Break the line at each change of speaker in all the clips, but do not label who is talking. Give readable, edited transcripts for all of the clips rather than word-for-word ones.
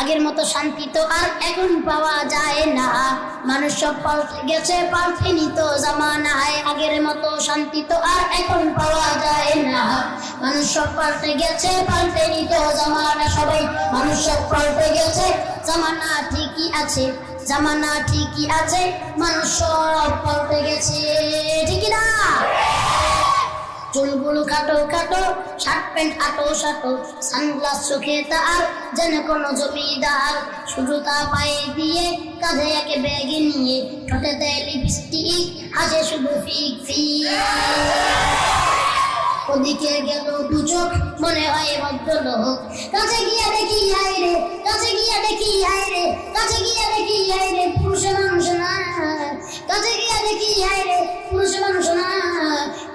আগের মতো শান্তি তো আর এখন পাওয়া যায় না, মানুষ সব পাল্টে গেছে, পাল্টেনি তো জামানায়। আগের মতো শান্তি তো আর এখন পাওয়া যায় না, মানুষ সব পাল্টে গেছে, পাল্টেনি তো জামানা। সবাই মানুষ সব পাল্টে গেছে, জামানা ঠিকই আছে, জামানা ঠিকই আছে, মানুষ সব পাল্টে গেছে, ঠিকই না? চুলগুলো কাটো কাটো, শার্ট প্যান্ট আটো সাটো, সানগ্লাস চোখে তার, যেন কোনো জমিদার। শুধু তা পায়ে দিয়ে, কাঁধে একে ব্যাগে নিয়ে, ঠোঁটে দেয় লিপস্টিক, হাসে শুধু ফিক ফিক। ওদিকে গেল দু চোখ, মনে হয় ভদ্রলোক, কাছে গিয়া দেখি হায় রে, কাছে গিয়া দেখি হায় রে, কাছে গিয়া দেখি হায় রে, পুরুষ মানুষ না, কাছে গিয়া দেখি হায় রে, পুরুষ মানুষ না।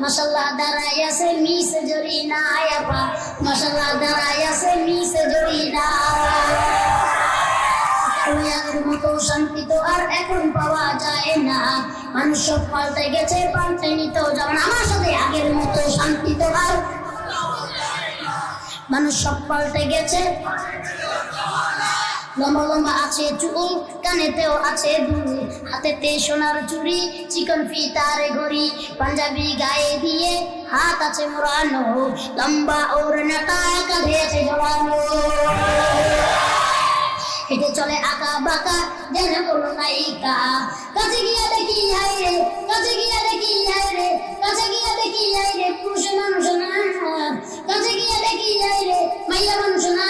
মাশাআল্লাহ দাঁড়াই আছে মিসে জড়ি না আপা, মাশাআল্লাহ দাঁড়াই আছে মিসে জড়ি না। আগের মতো শান্তি তো আর এখন পাওয়া যায় না, মানুষ সব পাল্টে গেছে, পাল্টেনি তো জামানা। আমার সাথে আগের মতো শান্তি তো আর, মানুষ সব পাল্টে গেছে। লম্বা লম্বা আছে চুল, কানেতেও আছে দুল, হাতেতে সোনার চুড়ি, চিকন ফিতার ঘড়ি, পাঞ্জাবি গায়ে দিয়ে হাত আছে মোড়ানো, লম্বা ওড়নাটা কাঁধে আছে ঝোলানো। হেঁটে চলে আঁকা বাঁকা, যেন কোনো নায়িকা, কাছে গিয়া দেখি হায় রে, কাছে গিয়া দেখি হায় রে, কাছে গিয়া দেখি হায় রে, পুরুষ মানুষ না, কাছে গিয়া দেখি হায় রে, মাইয়া মানুষ না।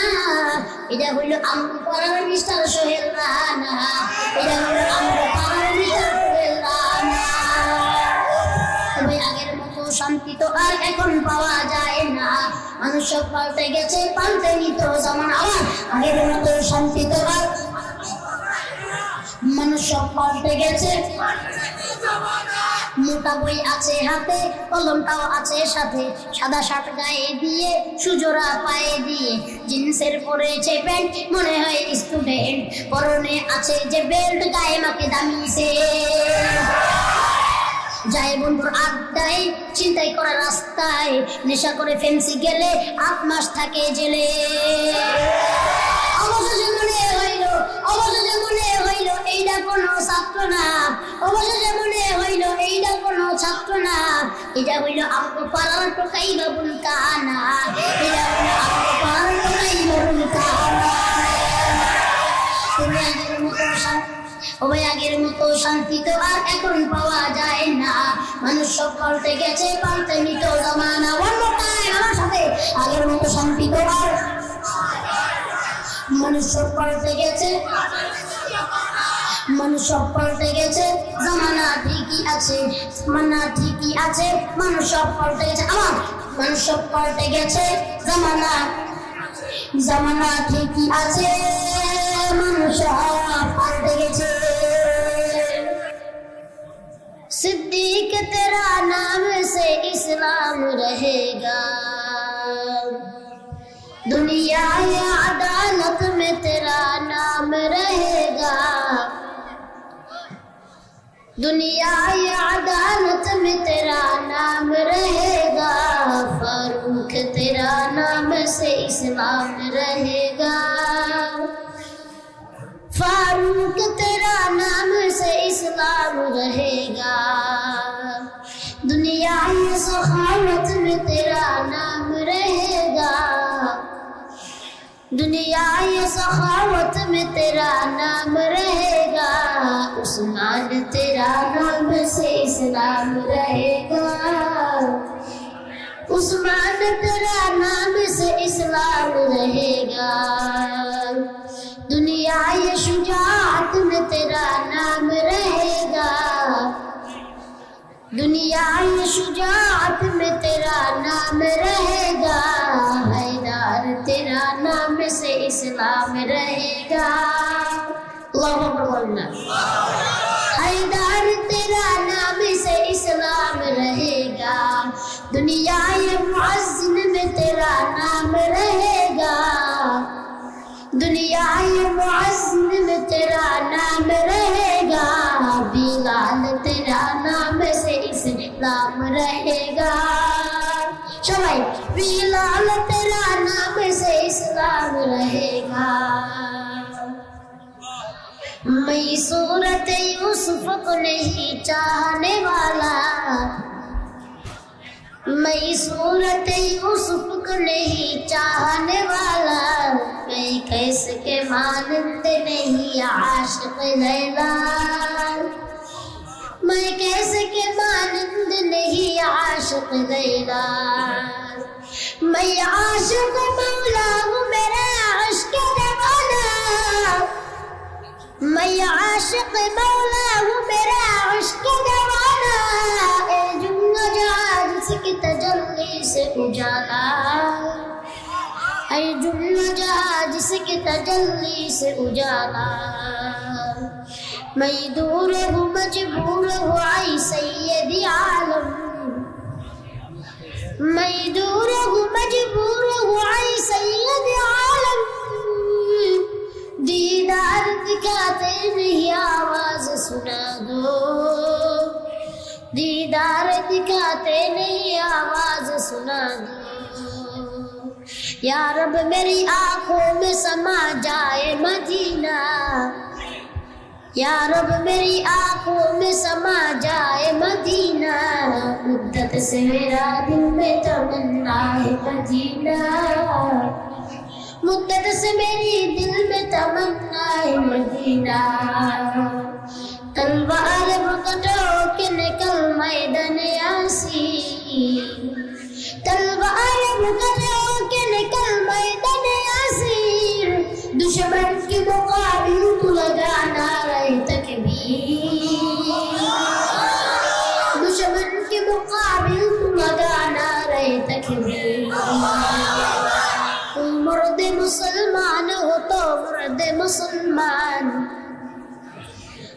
এটা হইল আমগো পাড়ার মিস্টার সোহেল রানা, এটা হইল আমগো পাড়ার মিস্টার সোহেল রানা। তবে আগের মতো শান্তি তো আর এখন পাওয়া যায় না, মানুষ সব পাল্টে গেছে, পাল্টেনি তো জামানা। আগের মতো শান্তি তো আর, মানুষ সব পাল্টে গেছে। মোটা বই আছে হাতে, কলমটাও আছে সাথে, সাদা শার্ট গায়ে দিয়ে, সুজোড়া পায়ে দিয়ে, জিন্সের পরেছে প্যান্ট, মনে হয় স্টুডেন্ট। পরনে আছে যে বেল্ট, গায়ে মাকে দামিয়েছে। যায় বন্ধুর আড্ডায়, চিন্তাই করে রাস্তায়, নেশা করে ফেন্সি গেলে 8 মাস থাকে জেলে। অবশেষে মনে হইল, অবশেষে মনে হইল এইটা কোনো ছাত্র না, অবশেষে মনে হইল এইটা কোনো ছাত্র না, এটা হইল আমগো পাড়ার টোকাই বাবুল কানা, এটা হইল আমগো পাড়ার টোকাই বাবুল কানা। তুমি আগের মতো শান্তি, ওই আগের মতো শান্তি তো আর এখন পাওয়া যায় না, মানুষ সব পাল্টে গেছে, পাল্টেনি তো জামানা। One more time আমার সাথে, আগের মতো শান্তি তো আর, মানুষ সব পাল্টে গেছে, মানুষ সব পাল্টে গেছে, জামানা ঠিকই আছে, জামানা ঠিকই আছে, মানুষ সব পাল্টে গেছে। আমার মানুষ সব পাল্টে গেছে, জামানা, জামানা ঠিকই আছে, মানুষ সব পাল্টে গেছে। सिद्दीक तेरा नाम से इस्लाम रहेगा, दुनिया या अदालत में तेरा नाम रहेगा, दुनिया या अदालत में तेरा नाम रहेगा, फारूक तेरा नाम से इस्लाम रहेगा, फारूक तेरा नाम से इस्लाम रहेगा, दुनिया में सखावत में तेरा नाम रहेगा, दुनिया में सखावत में तेरा नाम रहेगा, उस्मान तेरा नाम से इस्लाम रहेगा, उस्मान तेरा नाम से इस्लाम रहेगा, दुनिया ये शुजाअत में तेरा नाम रहेगा, दुनिया ये शुजाअत में तेरा नाम रहेगा, हैदर तेरा नाम से इस्लाम रहेगा। अल्लाहु अकबर। हैदर तेरा नाम से इस्लाम रहेगा, दुनिया ये मुअज्जिन में तेरा नाम रहेगा, दुनिया ये मुअज्जिन में तेरा नाम रहेगा, बिलाल तेरा नाम से इस्लाम रहेगा। सबाई बिलाल तेरा नाम से इस्लाम रहेगा। मैं सूरत यूसुफ को नहीं चाहने वाला, मैं सूरत यूसुफ को नहीं चाहने वाला, मैं कैसे के मानंद नहीं आशिक लैला, मैं कैसे के मानंद नहीं आशिक लैला, मैं आशिक मौला हूँ मेरा इश्क दीवाना, मैं आशिक मौला हूँ मेरा इश्क दीवाना, ए जुम्मा जहां जिसकी तजल्ली से उजाला, ए जुम्मा जहां जिसकी तजल्ली से उजाला, मैं दूर हूँ मजबूर हूँ आई सैयदी आलम, मैं दूर हूँ मजबूर हूँ आई सैयदी आलम, दीदार दिखाते नहीं आवाज सुना दो, दीदार दिखाते नहीं आवाज सुना दो, या रब मेरी आंखों में समा जाए मदीना, या रब मेरी आंखों में समा जाए मदीना, मुद्दत से मेरा दिल में तमन्ना है मदीना, मुद्दत से मेरी दिल में तमन्ना है मदीना, तलवार पकड़ो के निकल मैदान यासी, तलवार पकड़ो के निकल मैदान यासी, दुश्मन के मुकाबिल तू लगाना रहे तकबीर, दुश्मन के मुकाबिल तू लगाना रहे तकबीर, मर्द मुसलमान हो तो मर्द मुसलमान,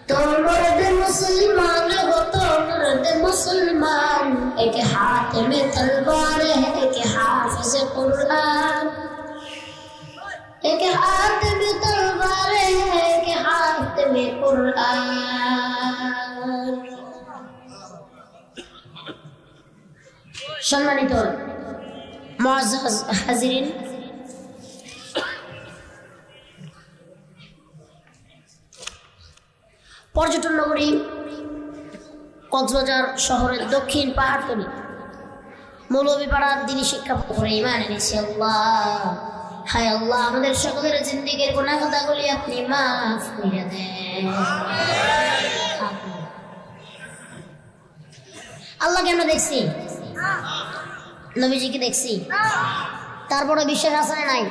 तो मर्द मुसलमान हो तो मर्द मुसलमान, एक हाथ में तलवार है एक हाफिज कुरान, एक हाथ में तलवार है एक हाथ में कुरान। সম্মানিত মুআজ্জাজ হাজিরিন, পর্যটন নগরী কক্সবাজার শহরের দক্ষিণ পাহাড়তলী মৌলভীপাড়ার দিনী শিক্ষা করে ইমান এনেছি। আল্লাহ, হায় আল্লাহ, আমাদের সকলের জিন্দেগির গুনাহ খাতাগুলি আপনি মাফ করে দেন। আল্লাহকে আমরা দেখছি, নবীজিকে দেখছি, তারপরে বিশ্বাস আছে না নাই?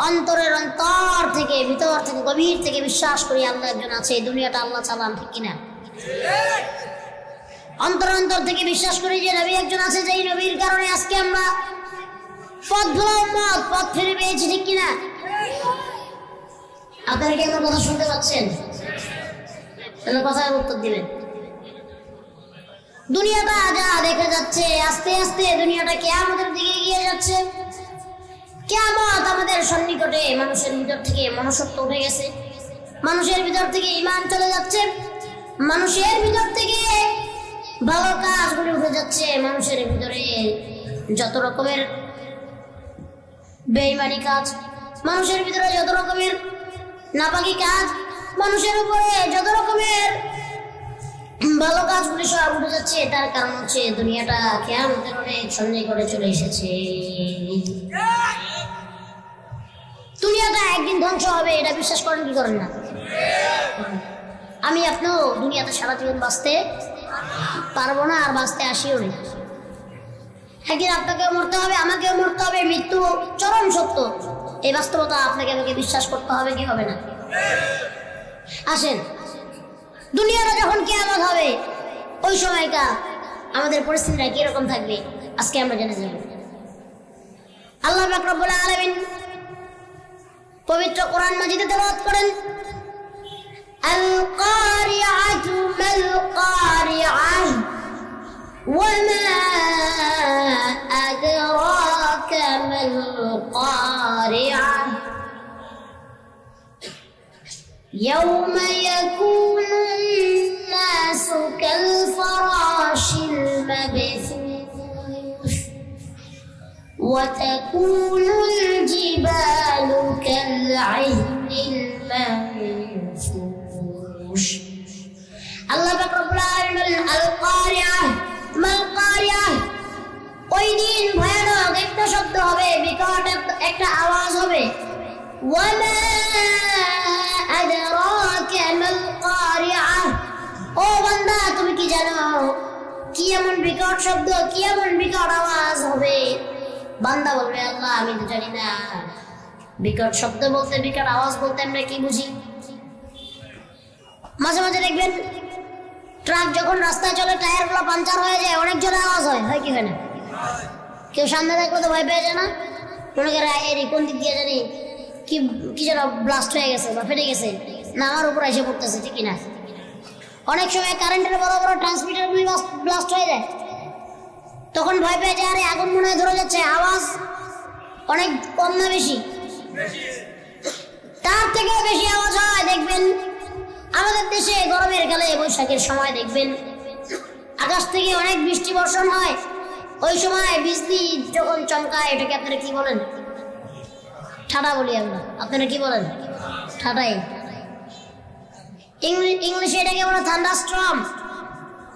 অন্তরের অন্তর থেকে ভিতর থেকে গভীর থেকে বিশ্বাস করি আল্লাহ একজন আছে, এই দুনিয়াটা আল্লাহ চালান, ঠিক কিনা? অন্তর অন্তর থেকে বিশ্বাস করি যে নবী একজন আছে, যেই নবীর কারণে আজকে আমরা পথ ফিরে পেয়েছি, ঠিক কিনা? আপনারা কি আমার কথা শুনতে পাচ্ছেন? তাহলে কথার উত্তর দিবেন। দুনিয়াটা যা দেখা যাচ্ছে, আস্তে আস্তে দুনিয়াটা কিয়ামতের দিকে এগিয়ে যাচ্ছে। কিয়ামত আমাদের সন্নিকটে, মানুষের ভিতর থেকে মনুষ্যত্ব উঠে গেছে, মানুষের ভিতর থেকে ঈমান চলে যাচ্ছে, মানুষের ভিতর থেকে ভালো কাজগুলি উঠে যাচ্ছে, মানুষের ভিতরে যত রকমের বেঈমানি কাজ, মানুষের ভিতরে যত রকমের নাপাকি কাজ, মানুষের উপরে যত রকমের ভালো কাজগুলি সব উঠে যাচ্ছে। তার কারণ হচ্ছে দুনিয়াটা কিয়ামতের অনেক সন্নিকটে চলে এসেছে। দুনিয়াটা একদিন ধ্বংস হবে, এটা বিশ্বাস করেন কি করেন না? আমি আপনিও দুনিয়াতে সারা জীবন বাঁচতে পারবো না, আর বাঁচতে আসিও না। একদিন আপনাকেও মরতে হবে, আমাকেও মরতে হবে, মৃত্যু চরম সত্য। এই বাস্তবতা আপনাকে আমাকে বিশ্বাস করতে হবে, কি হবে না? আসেন, দুনিয়াটা যখন কিয়ামত হবে, ওই সময়কার আমাদের পরিস্থিতিটা কিরকম থাকবে আজকে আমরা জেনে যাব। আল্লাহ পাক রব্বুল আলামিন পবিত্র কোরআন মাজিদে তেলাওয়াত করেন, আল কারিআতু মাল কারিআহ ওয়া মা আদরাকা মাল কারিআহ ইয়াউমা ইয়াকুনুন নাসু কাল ফারাশিল মাবথুস ওয়া তাকুনুল জিবালু কাল আহনিল মানফুস বলেন আল কারিয়াহ মাল কারিয়াহ, ওই দিন ভয়ানক একটা শব্দ হবে, বিকট একটা আওয়াজ হবে। ওয়ামা আদরাকা মাল কারিয়াহ, ও বান্দা তুমি কি জানো কি এমন বিকট শব্দ, কি এমন বিকট আওয়াজ হবে? বান্দা বলবে আল্লাহ আমি তো জানি না। বিকট শব্দ বলতে, বিকট আওয়াজ বলতে আমরা কি বুঝি? মাঝে মাঝে দেখবেন ট্রাক যখন রাস্তায় চলে টায়ার গুলো পাঞ্চার হয়ে যায়, অনেক জোরে আওয়াজ হয়, হয় কি হয় না? কেউ সামনে দেখলে তো ভয় পেয়ে যায় না? মনে করে এর কোন দিক দিয়ে জানি কি কি যেন ব্লাস্ট হয়ে গেছে বা ফেটে গেছে, না আমার উপর এসে পড়তেছে, ঠিক না? অনেক সময় কারেন্টের বড় বড় ট্রান্সমিটার গুলি ব্লাস্ট হয়ে যায়, তখন ভয় পেয়ে যায় আরে আগুন মনে হয় ধরে যাচ্ছে। আওয়াজ অনেক কম না বেশি? তার থেকে বেশি আওয়াজ হয় দেখবেন আমাদের দেশে গরমের কালে বৈশাখের সময় দেখবেন আকাশ থেকে অনেক বৃষ্টি বর্ষণ হয়। ওই সময় বিজলি যখন চমকায়, এটাকে আপনারা কি বলেন? ঠাডা বলি আমরা, আপনারা কি বলেন? ঠাডাই। ইংলিশে এটাকে বলে থান্ডারস্টর্ম,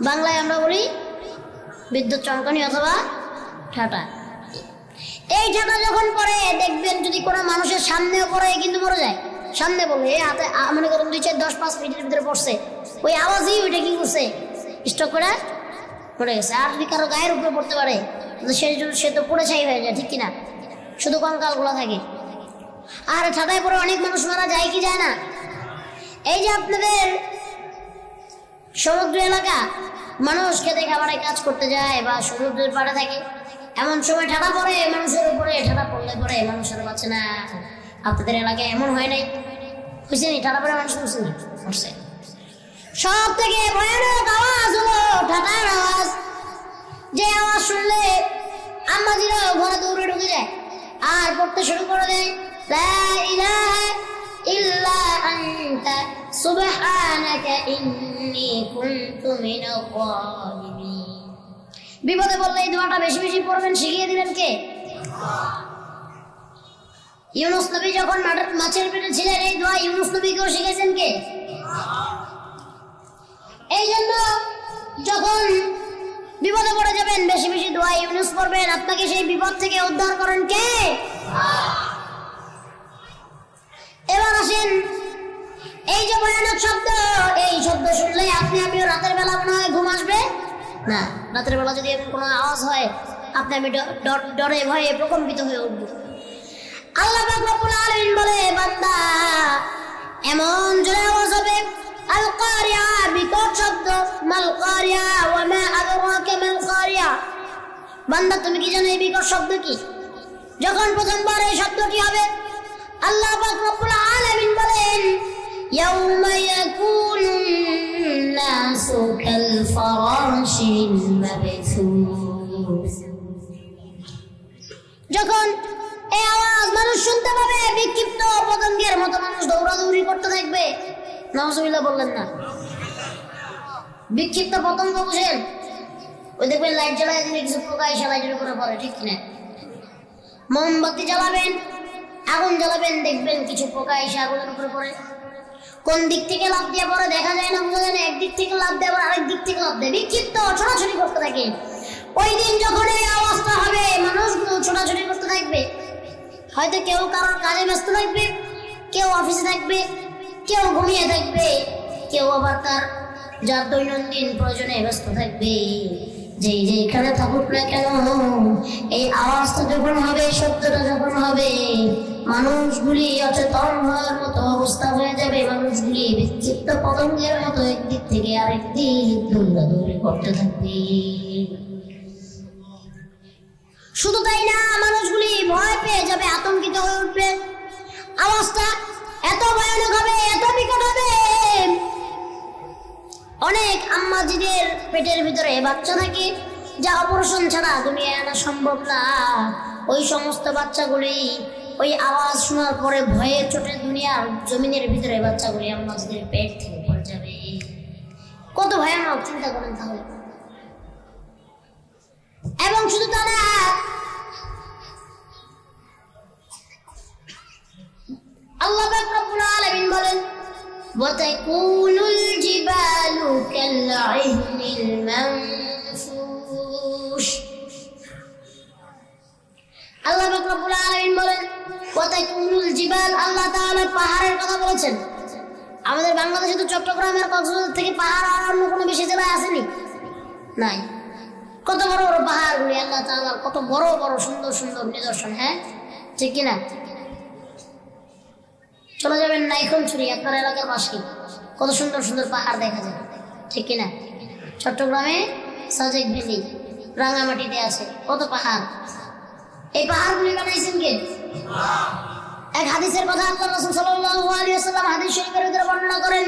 বাংলায় আমরা বলি বিদ্যুৎ চমকানি অথবা ঠাটা। এই ঠাটা যখন পড়ে দেখবেন যদি কোনো মানুষের সামনেও পড়ে কিন্তু মরে যায়। সামনে বলে হাতে মনে করুন 2, 4, 10, 5 মিনিটের ভিতরে পড়ছে, ওই আওয়াজই ওইটা কি করছে, স্টক করে পড়ে গেছে। আর যদি কারো গায়ের উপরে পড়তে পারে সে তো পড়ে ছাই হয়ে যায়, ঠিক কিনা? শুধু কঙ্কালগুলো থাকে। আর ঠাটায় পরে অনেক মানুষ মারা যায় কি যায় না? এই যে আপনাদের সমুদ্র এলাকা, মানুষ খেতে খাবারে কাজ করতে যায় বা সমুদ্রের পাড়ে থাকে, এমন সময় ঠাডা পড়ে মানুষের উপরে। ঠাডা পড়লে পরে মানুষের বাঁচে না। আপনাদের এলাকায় এমন হয় নাই? হয়েছে নি? ঠাডা পড়ে মানুষ মরছে না? মরছে। সব থেকে ভয়ানক আওয়াজ হলো ঠাডার আওয়াজ, যে আওয়াজ শুনলে আম্মাজিরা ঘরে দৌড়ে ঢুকে যায় আর পড়তে শুরু করে দেয় লা ইলাহা ইল্লা আনতা সুবহানাকা ইন্নী কুনতু মিনাল যালিমিন। বিপদে বললে এই দোয়াটা বেশি বেশি পড়বেন, শিখিয়ে দিলেন কে? ইউনুস নবী যখন মাছের পেটে ছিলেন, এই দোয়া ইউনুস নবীকেও শিখেছেন কে? এই জন্য যখন বিপদে পড়ে যাবেন বেশি বেশি দোয়া ইউনুস পড়বেন, আপনাকে সেই বিপদ থেকে উদ্ধার করেন কে? এবার আসেন, এই যে ভয়ানক শব্দ, এই শব্দ শুনলে আমিও রাতের বেলা মনে হয় ঘুম আসবে না। রাতের বেলা যদি এমন কোনো আওয়াজ হয় আমি ডরে ভয়ে প্রকম্পিত হয়ে উঠবো। আল্লাহ পাক রব্বুল আলামিন বলে বান্দা এমন জোরে আওয়াজ হবে, আল কারিয়া বিকট শব্দ, মাল কারিয়া ওয়া মা আদরাকা মাল কারিয়া। বান্দা তুমি কি জানো এই বিকট শব্দ কি? যখন প্রথমবার এই শব্দটি হবে, আল্লাহ পাক রব্বুল আলামিন বলেন ইয়াউমা ইয়াকুনুন নাসু কাল ফারাশিল মাবসুস। যখন এই আওয়াজ মানুষ শুনতে পাবে, বিক্ষিপ্ত পতঙ্গের মতো মানুষ দৌড়াদৌড়ি করতে থাকবে। নাউজুবিল্লাহ বললেন না? বিক্ষিপ্ত পতঙ্গ বুঝেন? ওই দেখবেন লাইট জ্বালায় দিলে কিছু পোকা এসে লাইটের উপরে পড়ে, ঠিক কিনা? মোমবাতি জ্বালাবেন, আগুন জ্বালাবেন, দেখবেন কিছু পোকা এসে আগুনের উপরে পড়ে। কোন দিক থেকে লাফ দিয়ে পড়ে দেখা যায় না, বোঝা যায় না। একদিক থেকে লাফ দেয়, আবার আরেক দিক থেকে লাফ দেয়, বিক্ষিপ্ত ছোটাছুটি করতে থাকে। ওই দিন যখন এই অবস্থা হবে, মানুষগুলো ছোটাছুটি করতে থাকবে। হয়তো কেউ কারোর কাজে ব্যস্ত থাকবে, কেউ অফিসে থাকবে, কেউ ঘুমিয়ে থাকবে, কেউ আবার তার যার দৈনন্দিন প্রয়োজনে ব্যস্ত থাকবে। যেখানে থাকুক না কেন, এই আওয়াজটা যখন হবে, শব্দটা যখন হবে, মানুষগুলি অচেতন হওয়ার মতো অবস্থা হয়ে যাবে। মানুষগুলি বিক্ষিপ্ত পতঙ্গের মতো একদিক থেকে আরেক দিক দৌড়াদৌড়ি করতে থাকবে। শুধু তাই না, মানুষগুলি ভয় পেয়ে যাবে, আতঙ্কিত হয়ে উঠবে। আওয়াজটা এত ভয়ানক হবে, এত বিকট হবে। অনেক আম্মাজিদের পেটের ভিতরে বাচ্চা থাকে, যা অপারেশন ছাড়া দুনিয়ায় আনা সম্ভব না। ওই সমস্ত বাচ্চাগুলি ওই আওয়াজ শোনার পরে ভয়ে চোটে দুনিয়ার জমিনের ভিতরে বাচ্চাগুলি আম্মাজিদের পেট থেকে পড়ে যাবে। কত ভয়ানক, চিন্তা করেন তাহলে। এবং শুধু তা না, আল্লাহ পাক রব্বুল আলামিন বলেন وتكون الجبال كالعهن المنفوش আল্লাহ পাক রব্বুল আলামিন বলেন ওয়াতাকুনুল জিবাল, আল্লাহ তাআলা পাহাড়ের কথা বলেছেন। আমাদের বাংলাদেশে তো চট্টগ্রামের কক্সবাজার থেকে পাহাড় আর অন্য কোনো বেশি জেলায় আসেনি, নাই। কত বড় বড় পাহাড়গুলি আল্লাহ তাআলার, কত বড় বড় সুন্দর সুন্দর নিদর্শন, হ্যাঁ ঠিক কিনা? চলে যাবেন নাইখনছড়ি, আপনার এলাকার পাশে কত সুন্দর সুন্দর পাহাড় দেখা যায়, ঠিক কিনা? চট্টগ্রামে সাজেক ভ্যালি, রাঙামাটিতে আছে কত পাহাড়। এই পাহাড়গুলি বানাইছেন কে? এক হাদিসের কথা আল্লাহ রাসূল সাল্লাল্লাহু আলাইহি ওয়াসাল্লাম হাদিস শরীফের ভিতরে বর্ণনা করেন,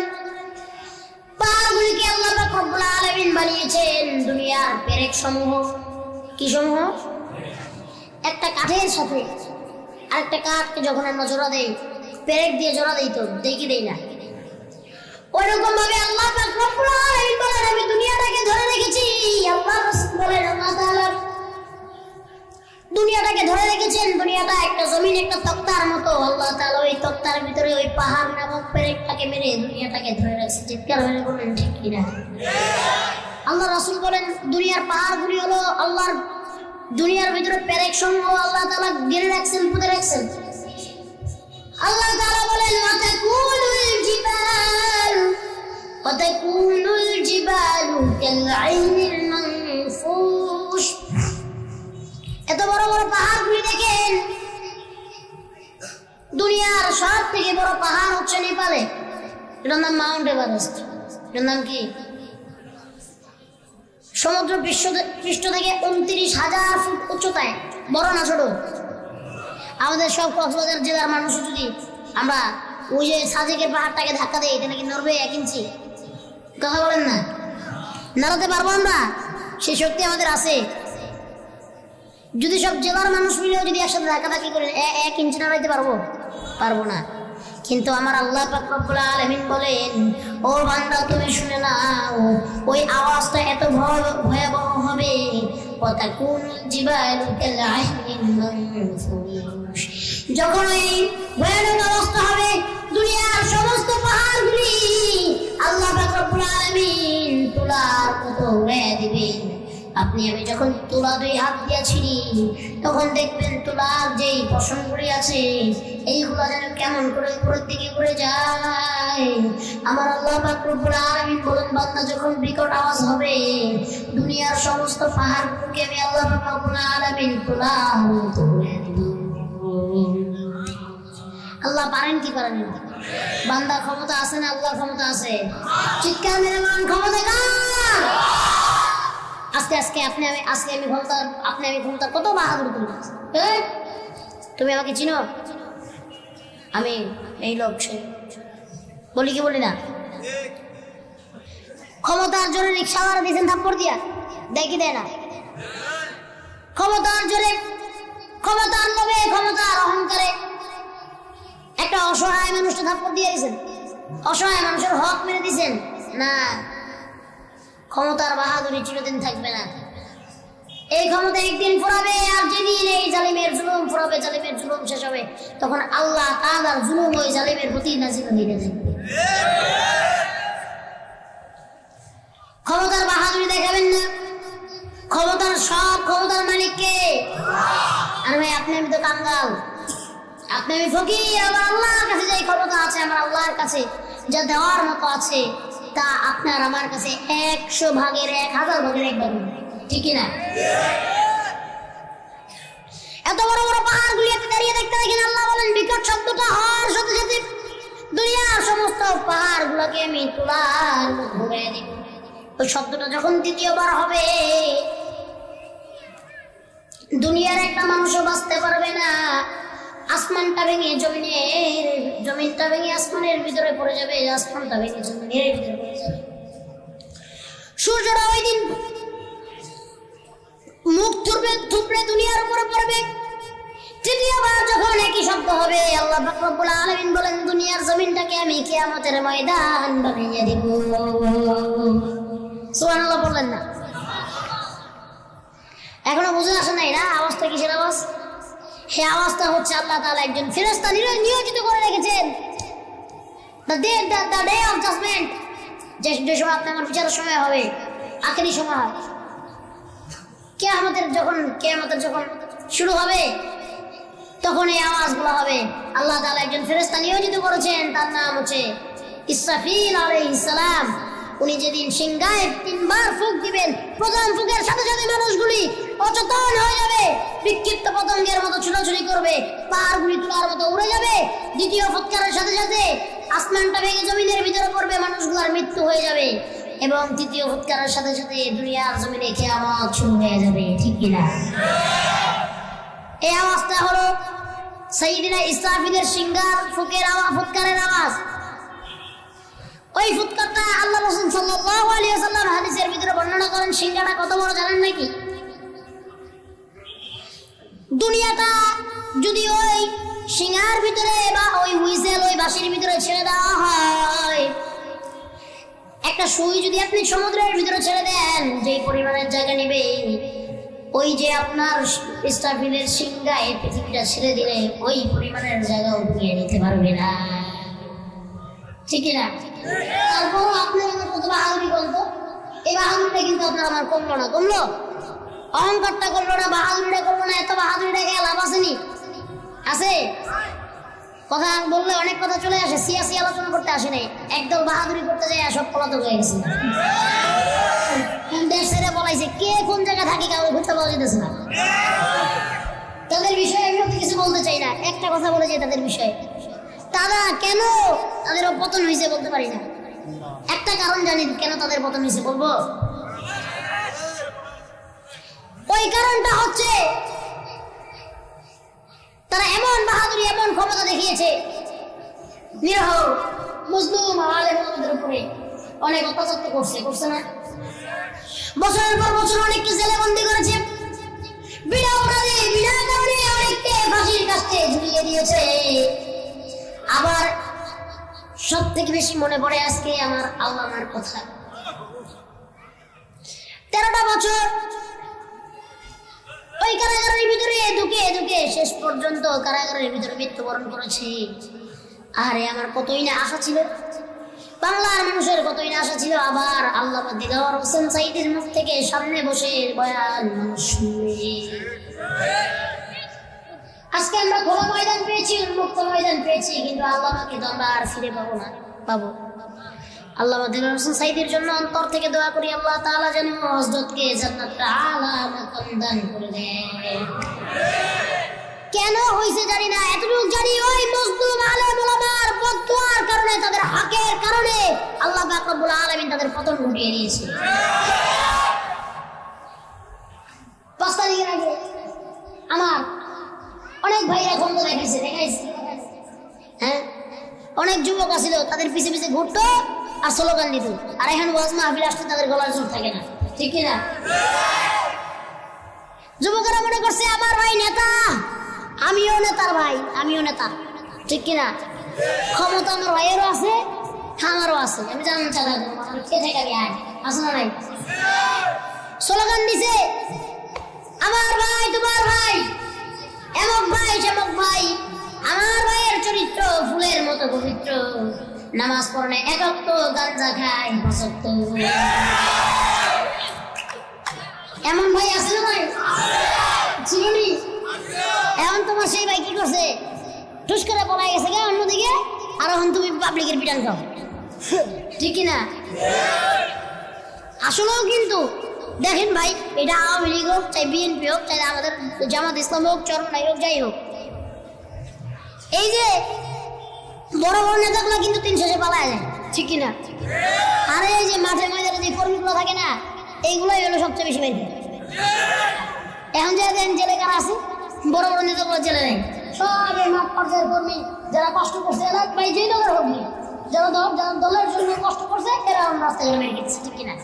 পাহাড়গুলিকে আল্লাহ পাক রব্বুল আলামিন বানিয়েছেন দুনিয়ার পেরেক সমূহ। কি সমূহ? একটা কাঠের সাথে আরেকটা কাঠকে যখন আমরা জোড়া দেই, পেরেক দিয়ে জোড়া দেই, তো দেখি দেই না, ওইরকম ভাবে আল্লাহ পাক রব্বুল আলামিন বলেন আমি দুনিয়াটাকে ধরে রেখেছি। আল্লাহ রাসূল বলেন আল্লাহ তাআলা দুনিয়াটাকে ধরে রেখেছেন, দুনিয়াটা একটা জমিন, একটা তক্তার মতো। আল্লাহ তাআলা ওই তক্তার ভিতরে ওই পাহাড় নামক পেরেকটাকে মেরে দুনিয়াটাকে ধরে রাখছে। চিৎকার মেরে বলেন ঠিক কিনা? আল্লাহ রাসূল বলেন দুনিয়ার পাহাড়গুলি হলো আল্লাহর, দুনিয়ার ভিতরে পেরেক সমূহ আল্লাহ তাআলা ঘিরে রাখছেন, পুঁতে রাখছেন। আল্লাহ তাআলা বলেন ওয়াতাকুনুল জিবালু কালআইনিল মানফুশ। এত বড় বড় পাহাড়গুলি দেখেন, দুনিয়ার সব থেকে বড় পাহাড় হচ্ছে নেপালে, এটার নাম মাউন্ট এভারেস্ট। এটার নাম কি? সমুদ্র পৃষ্ঠ থেকে 29,000 ফুট উচ্চতায়, বড় না ছোট? আমাদের সব কক্সবাজার জেলার মানুষ যদি আমরা ওই যে সাজেকের পাহাড়টাকে ধাক্কা দেয়, এটা নাকি নড়বে 1 ইঞ্চি? কথা বলেন না, নাড়াতে পারবো আমরা? সেই শক্তি আমাদের আছে। যদি সব জেলার মানুষ মিলেও যদি একসাথে ধাক্কাধাক্কি করে 1 ইঞ্চি নাড়াইতে পারবো না। কিন্তু আমার আল্লাহ পাক রব্বুল আলামিন বলেন ও বান্দা তুমি শুনে নাও, ওই আওয়াজটা এত ভয়াবহ হবে। ওয়াতাকুনুল জিবালু কালআহনিল মানফুশ, যখন ওই ভয়ানক অবস্থা হবে দুনিয়ার সমস্ত পাহাড়গুলি আল্লাহ পাক রব্বুল আলামিন তুলার মতো উড়িয়ে দিবেন। আপনি আমি যখন তুলা 2 হাত দিয়া ছিঁড়ি, তখন দেখবেন তুলার যেই পশমগুলি আছে এইগুলা যেন কেমন করে উপরের দিকে ঘুরে যায়। আমার আল্লাহ পাক রব্বুল আলামিন বলেন বান্দা যখন বিকট আওয়াজ হবে দুনিয়ার সমস্ত পাহাড়গুলোকে আমি আল্লাহ পাক রব্বুল আলামিন তুলার মতো উড়িয়ে দিব। আল্লাহ পারেন কি পারেন না? বান্দার ক্ষমতা আছে না আল্লাহর ক্ষমতা আছে? চিৎকার মেরে বলেন ক্ষমতা কার? আজকে আমি ক্ষমতা কত বাহাদুর তুমি। তুমি আমাকে চিনো? আমি এই লোক বলি কি বলি না? ক্ষমতার জোরে রিক্সাওয়ালা দিয়েছেন থাপ্পড় দিয়া, দেখি দেয় না। ক্ষমতার জোরে, ক্ষমতার লোভে, ক্ষমতার অহংকারে একটা অসহায় মানুষকে থাপ্পড় দিয়ে দিয়েছেন, অসহায় মানুষের হক মেরে দিয়েছেন না। ক্ষমতার বাহাদুরি চিরদিন থাকবে না। এই ক্ষমতা একদিন ফুরাবে, আর যেদিন এই জালিমের জুলুম ফুরাবে, জালিমের জুলুম শেষ হবে, তখন আল্লাহ তাআলার জুলুম ওই জালিমের প্রতি নাযিল হয়ে যাবে। ক্ষমতার বাহাদুরি দেখাবেন না। ক্ষমতার মালিক কে? আর ভাই আপনি আমি তো কাঙ্গাল, আপনি আমি ফকির। আমার আল্লাহর কাছে যে ক্ষমতা আছে, আমার আল্লাহর কাছে যা দেওয়ার মতো আছে, তা আপনার আমার কাছে 100 ভাগের 1000 ভাগের 1 ভাগ, ঠিক না? এত বড় বড় পাহাড়গুলি আপনি দাঁড়িয়ে দেখতে দেখেন, আল্লাহ বলেন বিকট শব্দটা হওয়ার সাথে সাথে দুনিয়ার সমস্ত পাহাড়গুলোকে আমি তুলার মতো ঘুরিয়ে দিব। ওই শব্দটা যখন দ্বিতীয়বার হবে, দুনিয়ার একটা মানুষও বাঁচতে পারবে না। আসমানটা ভেঙে জমিনটা ভেঙে আসমানের ভিতরে পড়ে যাবে, আসমানটা ভেঙে জমিনের ভিতরে পড়ে যাবে। সূর্যটা ওই দিন মুখ থুবড়ে দুনিয়ার উপরে পড়বে। তৃতীয়বার যখন একই শব্দ হবে, আল্লাহ পাক রব্বুল আলামিন বলেন দুনিয়ার জমিনটাকে আমি কিয়ামতের ময়দান বানিয়ে দিব। সুবহানাল্লাহ বললেন না? এখনো বুঝে আসে নাই না আওয়াজটা কিসের আওয়াজ? সে আওয়াজটা হচ্ছে আল্লাহ তাআলা একজন ফেরেশতা নিয়োজিত করে রেখেছেন। দ্য ডে অফ জাজমেন্ট, যে সময় আপনি আমার বিচারের সময় হবে, আখেরি সময় হবে, কিয়ামতের যখন শুরু হবে, তখন এই আওয়াজগুলো হবে। আল্লাহ তাআলা একজন ফেরেশতা নিয়োজিত করেছেন, তার নাম হচ্ছে ইসরাফিল আলাইহিস সালাম। উনি যেদিন সিংহায় 3 বার ফুঁক দিবেন, প্রথম ফুঁকের সাথে সাথে মানুষগুলি অচেতন হয়ে যাবে, বিক্ষিপ্ত পতঙ্গের মতো ছুটাছুটি করবে, পাহাড়গুলি তুলার মতো উড়ে যাবে। দ্বিতীয় ফুৎকারের সাথে সাথে আসমানটা ভেঙে জমিনের ভিতরে পড়বে, মানুষগুলোর মৃত্যু হয়ে যাবে। এবং তৃতীয় ফুৎকারের সাথে সাথে দুনিয়ার জমিনে কিয়ামত শুরু হয়ে যাবে, ঠিক কিনা? এই আওয়াজটা হলো সাইয়্যিদিনা ইসরাফিলের সিংহার ফুৎকারের আওয়াজ। ওই ফুৎকারটা আল্লাহ রাসূল সাল্লাল্লাহু আলাইহি ওয়াসাল্লাম হাদিসের ভিতরে বর্ণনা করেন। সিংহাটা কত বড় জানেন নাকি? দুনিয়াটা যদি ওই সিংহার ভিতরে বা ওই হুইসেল, ওই বাঁশির ভিতরে ছেড়ে দেওয়া হয়, একটা সুই যদি আপনি সমুদ্রের ভিতরে ছেড়ে দেন, যেই পরিমাণের জায়গা নেবে, ওই যে আপনার ইসরাফিলের সিংহায় পৃথিবীটা ছেড়ে দিলে ওই পরিমাণের জায়গাও নিয়ে নিতে পারবে না, ঠিক না? তারপর আপনার আমার কত বাহাদুরি বলতো, এই বাহাদুরিটা কিন্তু আপনার আমার কমলো না, কমলো? অহংকারটা করলো না, বাহাদুরিটা করলো না, এত বাহাদুরিটা গিয়ে লাভ আসেনি? আছে? কথা বললে অনেক কথা চলে আসে, সিয়াসি আলোচনা করতে আসে নাই, একদল বাহাদুরি করতে যায়, সব পলাতক হয়ে গেছে। দেশ ছেড়ে বলাইছে, কে কোন জায়গায় থাকি কাউকে খুঁজতে পাওয়া যেতেছে না। তাদের বিষয়ে আমি তো কিছু বলতে চাই না, একটা কথা বলে যাই তাদের বিষয়ে। তারা কেন তাদের পতন হয়েছে বলতে পারি না, একটা কারণ জানি কেন তাদের পতন হয়েছে, বলবো? ওই কারণটা হচ্ছে তারা এমন বাহাদুরি, এমন ক্ষমতা দেখিয়েছে, নিরহ মুসলিম আলেমদের উপরে অনেক অত্যাচার করছে না? বছরের পর বছর অনেককে জেলে বন্দি করেছে, বিনা অপরাধে বিনা কারণে অনেককে ফাঁসির কাছে ঝুলিয়ে দিয়েছে। আবার সব থেকে বেশি মনে পড়ে আজকে আমার আল্লামার কথা। 13টা বছর ওই কারাগারের ভিতরে ঢুকে শেষ পর্যন্ত কারাগারের ভিতরে মৃত্যুবরণ করেছে। আরে আমার কতই না আশা ছিল, বাংলার মানুষের কতই না আশা ছিল, আবার আল্লামা দিলওয়ার হোসেন সাঈদীর মুখ থেকে সামনে বসে বয়ান মানুষ শুনবে। আজকে আমরা খোলা ময়দান পেয়েছি, উন্মুক্ত ময়দান পেয়েছি, কিন্তু আল্লামাকে তো আমরা আর ফিরে পাবো। আল্লামা দিলওয়ার হোসেন সাঈদীর জন্য অন্তর থেকে দোয়া করি, আল্লাহ তাআলা যেন হযরতকে জান্নাতুল আলা মাকাম দান করে দেন। কেন হইছে জানি না, এতটুকু জানি ওই মজলুম আলেম ওলামার বদদুয়ার কারণে, তাদের হকের কারণে আল্লাহ পাক রব্বুল আলামিন তাদের পতন ঘটিয়ে দিয়েছে। 5 তারিখের আগে আমার অনেক ভাইরা ক্ষমতা দেখাইছে, হ্যাঁ, অনেক যুবক আছিল, তাদের পিছে পিছে ঘুরতো আর স্লোগান দিত, আর এখন ওয়াজ মাহফিল আসতে তাদের গলার জোর থাকে না, ঠিক কিনা? যুবকেরা মনে করছে আমার ভাই নেতা, আমিও নেতার ভাই, আমিও নেতা, ঠিক কিনা? ক্ষমতা আমার ভাইয়েরও আছে, আমারও আছে, আমি জানতে চাই কে থেকে আমি আয় আছে না নাই? স্লোগান দিছে আমার ভাই, তোমার ভাই, এমক ভাই সেমক ভাই, আমার ভাইয়ের চরিত্র ফুলের মতো পবিত্র, নামাজ পড়ে একক তো, গাঞ্জা খায় 75। এমন ভাই আছে না ভাই? চিনি এখন তোমার সেই ভাই কি করছে, ঠুস করে পলাই গেছে গে অন্যদিকে, আর এখন তুমি পাবলিকের পিটান খাও, ঠিক না? আসলেও কিন্তু দেখেন ভাই, এটা আওয়ামী লীগ হোক, চাই বিএনপি হোক, চাই আমাদের জামাত ইসলাম হোক, চরমনাই হোক, যাই হোক, এই যে বড় বড় নেতাগুলো কিন্তু 3 শেষে পালায় যায়, ঠিক কিনা? আর এই যে মাঠে ময়দানে যে কর্মীগুলো থাকে না, এইগুলোই হলো সবচেয়ে বেশি বের। এখন যে জেলে কারা আছে, বড় বড় নেতাগুলো জেলে নেই, সব এই মাঠ পর্যায়ের কর্মী যারা কষ্ট করছে, এরা ভাই যেই দলের হোক, যারা দলের জন্য কষ্ট করছে, এরা রাস্তায় মেরে গেছে, ঠিক কিনা?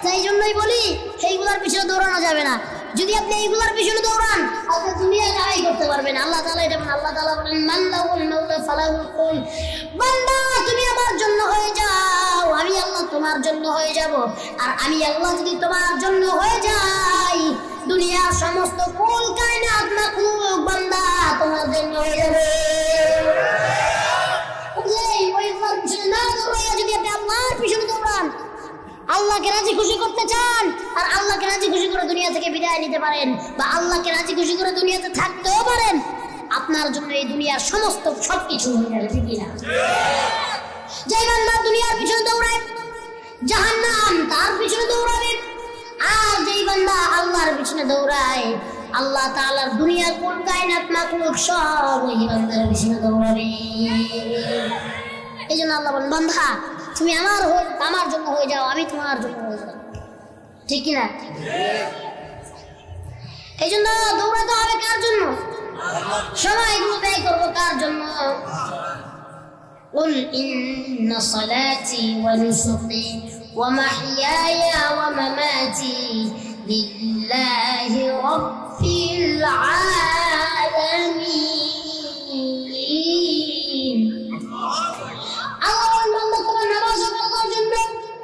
তাই জন্যই বলি এইগুলার পিছনে দৌড়ানো যাবে না। যদি আপনি এইগুলার পিছনে দৌড়ান, আপনি দুনিয়া গায়ে করতে পারবেন। আল্লাহ তাআলা এটা বলেন, আল্লাহ তাআলা বলেন মান লাহুল মাওলা ফালাহুল কুল, বান্দা তুমি আমার জন্য হয়ে যাও, আমি আল্লাহ তোমার জন্য হয়ে যাব। আর আমি আল্লাহ যদি তোমার জন্য হয়ে যাই, দুনিয়ার সমস্ত কুল কায়নাত মাখলুক বান্দা তোমার জন্য হয়ে যাবে। ওই আল্লাহকে রাজি খুশি করতে চান আর আল্লাহকে রাজি খুশি করে দুনিয়া থেকে বিদায় নিতে পারেন বা আল্লাহকে রাজি খুশি করে দুনিয়াতে থাকতেও পারেন, আপনার জন্য এই দুনিয়ার সমস্ত সবকিছু হয়ে যাবে, ঠিক না? যে বান্দা দুনিয়ার পিছনে দৌড়ায় জাহান্নাম তার পিছনে দৌড়াবে, আর যেই বান্দা আল্লাহর পিছনে দৌড়ায় আল্লাহ তাআলার দুনিয়ার কোন কায়নাত মাখলুক সব ওই বান্দার পিছনে দৌড়াবে। এই জন্য আল্লাহ বলেন, বান্দা তুমি আমার জন্য হয়ে যাও, আমি তোমার জন্য হয়ে যাও, ঠিক কিনা? এই জন্য দৌড়াতে হবে কার জন্য? সময়গুলো ব্যয় করবো কার জন্য? قل إن صلاتي ونسكي ومحياي ومماتي لله رب العالمين. আল্লাহ বলেন, তোমার নামাজ হোক আল্লাহর জন্য,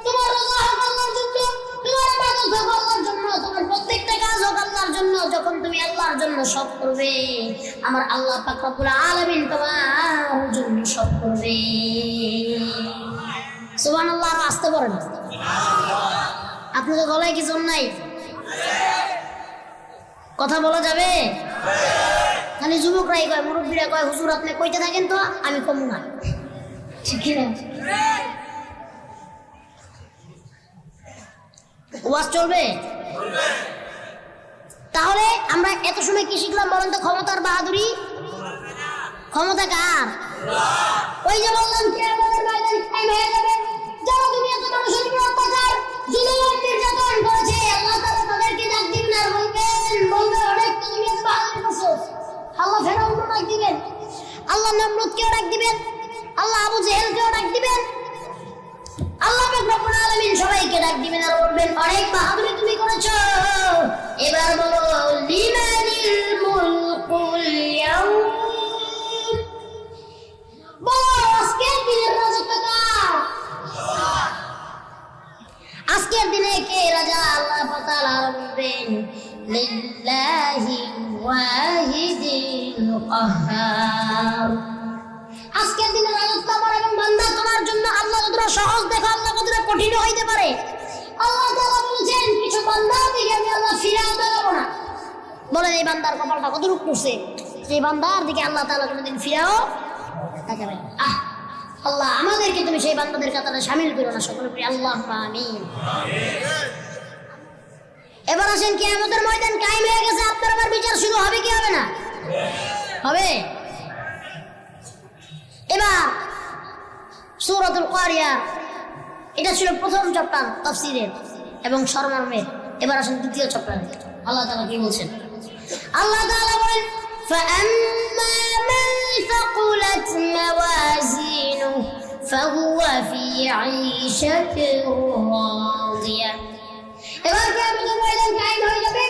তোমার রোজা হোক আল্লাহর জন্য, তোমার ইবাদত হোক আল্লাহর জন্য, তোমার প্রত্যেকটা কাজ হোক আল্লাহর জন্য। যখন তুমি আল্লাহর জন্য সব করবে, আমার আল্লাহ পাক রব্বুল আলামিন তোমার জন্য সব করবে। সুবহানাল্লাহ। আর আসতে পারেন আপনাদের গলায় কি জোর নাই? কথা বলা যাবে? খালি যুবকরাই কয়, মুরব্বীরা কয় হুজুর আপনি কইতে থাকেন তো, আমি কমু না, ঠিক না? ওয়াজ চলবে? তাহলে আমরা এত সময় কি শিখলাম বলেন তো? ক্ষমতার বাহাদুরি। ক্ষমতা কার? ওই যে বললাম কিয়ামতের ময়দান কায়েম হয়ে যাবে, যারা দুনিয়াতে মানুষের উপর অত্যাচার জুলুম নির্যাতন করেছে, আল্লাহ তাআলা তাদেরকে ডাক দিবেন আর বলবে অনেক দুনিয়াতে বাহাদুরি করছো। আল্লাহ ফেরাউনকে ডাক দিবেন, আল্লাহ নমরুদকেও ডাক দিবেন, আল্লাহ আবু জেহেলকেও ডাক দিবেন, আল্লাহ পাক রব্বুল আলামিন সবাইকে ডাক দিবেন আর বলবেন অনেক বাহাদুরি তুমি করেছো, এবার বলো লিমানিল মুলকুল ইয়াউম, বলো আজকের দিনের রাজত্ব কার? আজকের দিনে কে রাজা? আল্লাহ তাআলা বলবেন লিল্লাহি ওয়াহিদিল কাহ্হার। আজকের দিনে রাজত্ব আমার এবং বান্দা তোমার জন্য। আল্লাহ কতটা সহজ দেখো, আল্লাহ কতটা কঠিন হইতে পারে। আল্লাহ তাআলা বলেছেন কিছু বান্দা দিকে আমি আল্লাহ ফিরাও দেখাবো না। বলেন এই বান্দার কপালটা কতটুকু করছে, সেই বান্দার দিকে আল্লাহ তাআলা কোনোদিন ফিরাও দেখাবে না। আল্লাহ আমাদেরকে তুমি সেই বান্দাদের কাতারে শামিল করো না, সকলে বলি আল্লাহুম্মা আমিন। এবার আসেন কিয়ামতের ময়দান কায়েম হয়ে গেছে, আপনার আবার বিচার শুরু হবে কি হবে না? হবে। এবার সূরাতুল কারিয়া, এটা ছিল প্রথম চ্যাপ্টার তাফসীরের এবং সরমর্মের। এবার আসেন দ্বিতীয় চ্যাপ্টারে, আল্লাহ তাআলা কি বলছেন? আল্লাহ তাআলা বলেন فَأَمَّا مَنْ ثَقُلَتْ مَوَازِينُهُ فَهُوَ فِي عِيشَةٍ رَاضِيَةٍ। এবার কিয়ামতের ময়দান কায়েম হয়ে যাবে,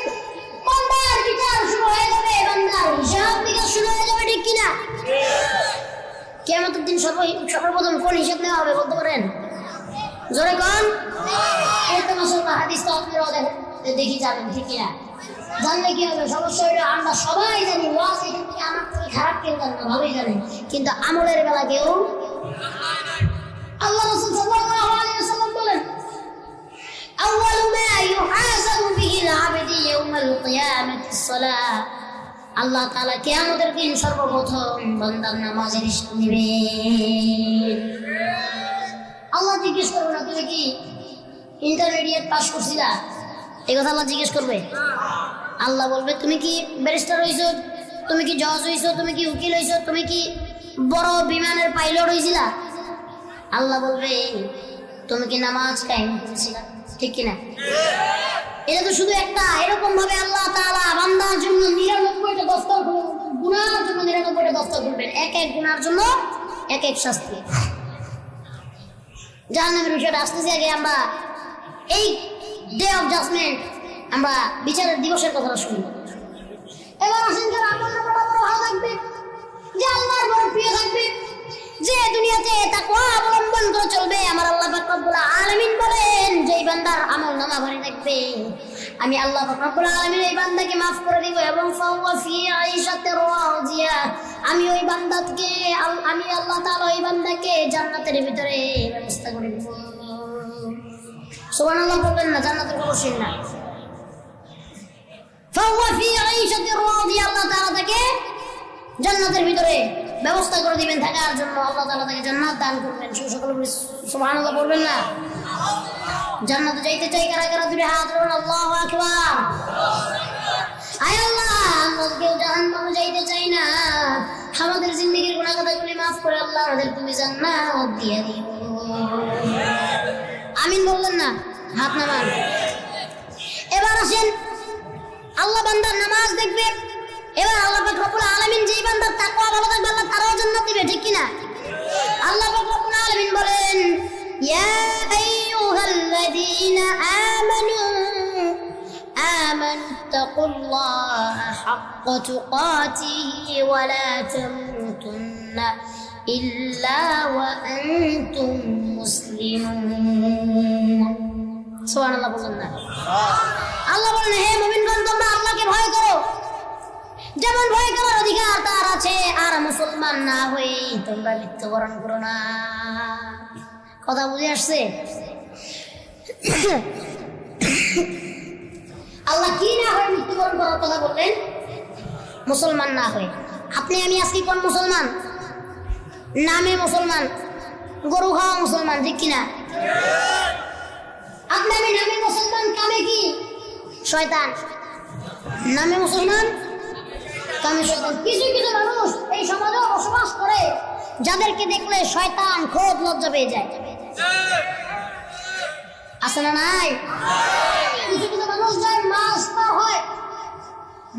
বান্দার বিচার শুরু হয়ে যাবে, বান্দার হিসাব নিকাশ শুরু হয়ে যাবে, ঠিক কিনা? কিয়ামতের দিন সর্বপ্রথম কোন হিসাব নেওয়া হবে বলতে পারেন? জোরে কোন? এই তো মাশাআল্লাহ, হাদিস তো আপনারাও দেখি যাবেন, ঠিক কিনা? জানলে কি হবে? সমস্যা হলো আমরা সবাই জানি ওয়াজ এখান থেকে আমার থেকে খারাপ কেউ জানে না, ভালোই জানে, কিন্তু আমলের বেলা কেউ। আল্লাহ রাসূল সাল্লাল্লাহু আলাইহি ওয়াসাল্লাম বলেন আউয়ালু মা ইউহাসাবু বিহিল আবদু ইয়াউমাল কিয়ামাতিস সালাহ। আল্লাহ তাআলা কিয়ামতের দিন সর্বপ্রথম বান্দার নামাজের হিসাব নেবেন। আল্লাহ জিজ্ঞেস করবে না তুমি কি ইন্টারমিডিয়েট পাস করছিলা, এই কথা আল্লাহ জিজ্ঞেস করবে। আল্লাহ বলবে তুমি কি ব্যারিস্টার হইছো, তুমি কি জজ হইছো, তুমি কি উকিল হইছো, তুমি কি বড় বিমানের পাইলট হইছিলা? আল্লাহ বলবে তুমি কি নামাজ কায়েম করেছিলা, ঠিক কিনা? এটা তো শুধু একটা। এরকম ভাবে আল্লাহ তাআলা বান্দার জন্য 99টা দফতর খুলবেন, গুনার জন্য 99টা দফতর খুলবেন, এক এক গুনার জন্য এক এক শাস্তি। জাহান্নামের বিষয়টা আসতেছে, আগে আমরা এই ডে অফ জাজমেন্ট, আমরা বিচারের দিবসের কথাটা শুনবো। এবার আসেন যারা আমল নামাটা বড় ভালো থাকবে, যে আল্লাহর বড় প্রিয় থাকবে, যে দুনিয়াতে তাকওয়া অবলম্বন করে চলবে, আমার আল্লাহ পাক রব্বুল আলামিন বলেন যেই বান্দার আমল নামা ভারী থাকবে, আমি আল্লাহ পাক রব্বুল আলামিন এই বান্দাকে মাফ করে দিব এবং ফাওয়া ফি আইশাতির রাদিয়া, আমি ওই বান্দাকে আমি আল্লাহ তাআলা ওই বান্দাকে জান্নাতের ভিতরে ব্যবস্থা করে দিব। সুবহানাল্লাহ বলবেন না, জান্নাতের খবর শুনেন না। ফাহুয়া ফি আইশাতির রাদিয়া, আল্লাহ তাআলা তাকে জান্নাতের ভিতরে ব্যবস্থা করে দিবেন থাকার জন্য, আল্লাহ তাআলা তাকে জান্নাত দান করবেন। সকলে সুবহানাল্লাহ বলবেন না? জান্নাতে যাইতে চাই কারা কারা? দুই হাত তুলুন, আল্লাহু আকবার। আয় আল্লাহ, আমরা কেউ জাহান্নামে যাইতে চাই না। আমাদের জিন্দেগীর গুনাহ কথাগুলি মাফ করে আল্লাহ আমাদের তুমি জান্নাত দিয়ে দিও। আমিন বললেন না? হাত নামান। এবার আসেন, আল্লাহ বান্দার নামাজ দেখবে। এবার আল্লাহ পাক রব্বুল আলামিন যেই বান্দার তাকওয়া ভালো থাকবে আল্লাহ তারও জান্নাত দিবে, ঠিক কি না? আল্লাহ পাক রব্বুল আলামিন বলেন, ইয়া আইয়ুহাল্লাযীনা আমানু তাকুল্লাহা হাক্কা তুকাতিহি ওয়া লা তামুতুন্না ইল্লা ওয়া আনতুম মুসলিমুন। সুবহানাল্লাহ বলেন না? আল্লাহ বলেন, হে মুমিনগণ, তোমরা আল্লাহকে ভয় করো যেমন ভয় করার অধিকার তার আছে, আর মুসলমান না হয়ে তোমরা মৃত্যুবরণ করো না। কথা বুঝে আসছে? আল্লাহ কি না হয়ে মৃত্যুবরণ করার কথা বললেন? মুসলমান না হয়ে। আপনি আমি আজকে কোন মুসলমান? নামে মুসলমান, গরু খাওয়া মুসলমান, ঠিক কিনা? আপনি আমি নামে মুসলমান, কামে কি? শয়তান। নামে মুসলমান, কামে শয়তান। কিছু কিছু মানুষ এই সমাজে বসবাস করে যাদেরকে দেখলে শয়তান খোদ লজ্জা পেয়ে যায়। আছে না নাই? কিছু কিছু মানুষ যায়, মাস পার হয়,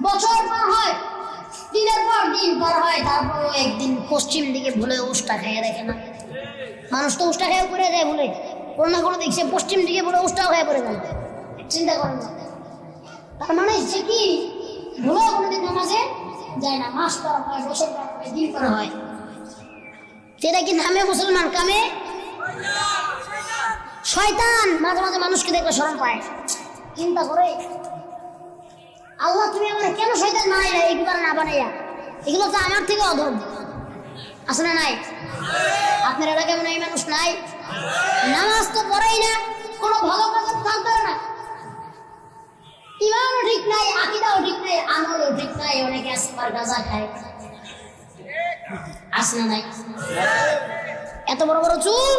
বছর পার হয়, দিনের পর দিন পার হয়, তারপর একদিন পশ্চিম দিকে ভুলে উষ্টা খেয়ে দেখে না। মানুষ তো উষ্টা খেয়ে পড়ে যায় ভুলে, কোনো না কোনো দিক সে পশ্চিম দিকে ভুলে উষ্টাও খেয়ে পড়ে যায়। চিন্তা করেন না, তার মানে সে কি ভুলেও কোনোদিন নামাজে যায় না। মাস পার হয়, বছর পার হয়, দিন পার হয়। সেটা কি নামে মুসলমান, কামে শয়তান। মাঝে মাঝে মানুষকে দেখলে শরম পায়, চিন্তা করে আল্লাহ তুমি আমার কেন শয়তান বানাইলা, এইগুলো না বানাইয়া? এগুলো তো আমার থেকে অধম। আছে না নাই? আপনার এলাকায় মনে হয় এই মানুষ নাই? নামাজ তো পড়েই না, কোনো ভালো কাজে থাকতে না, ইমানও ঠিক নাই, আকীদাও ঠিক নাই, আমলও ঠিক নাই, অনেকে আসবার গাঁজা খায়। আছে না নাই? এত বড় বড় চুল,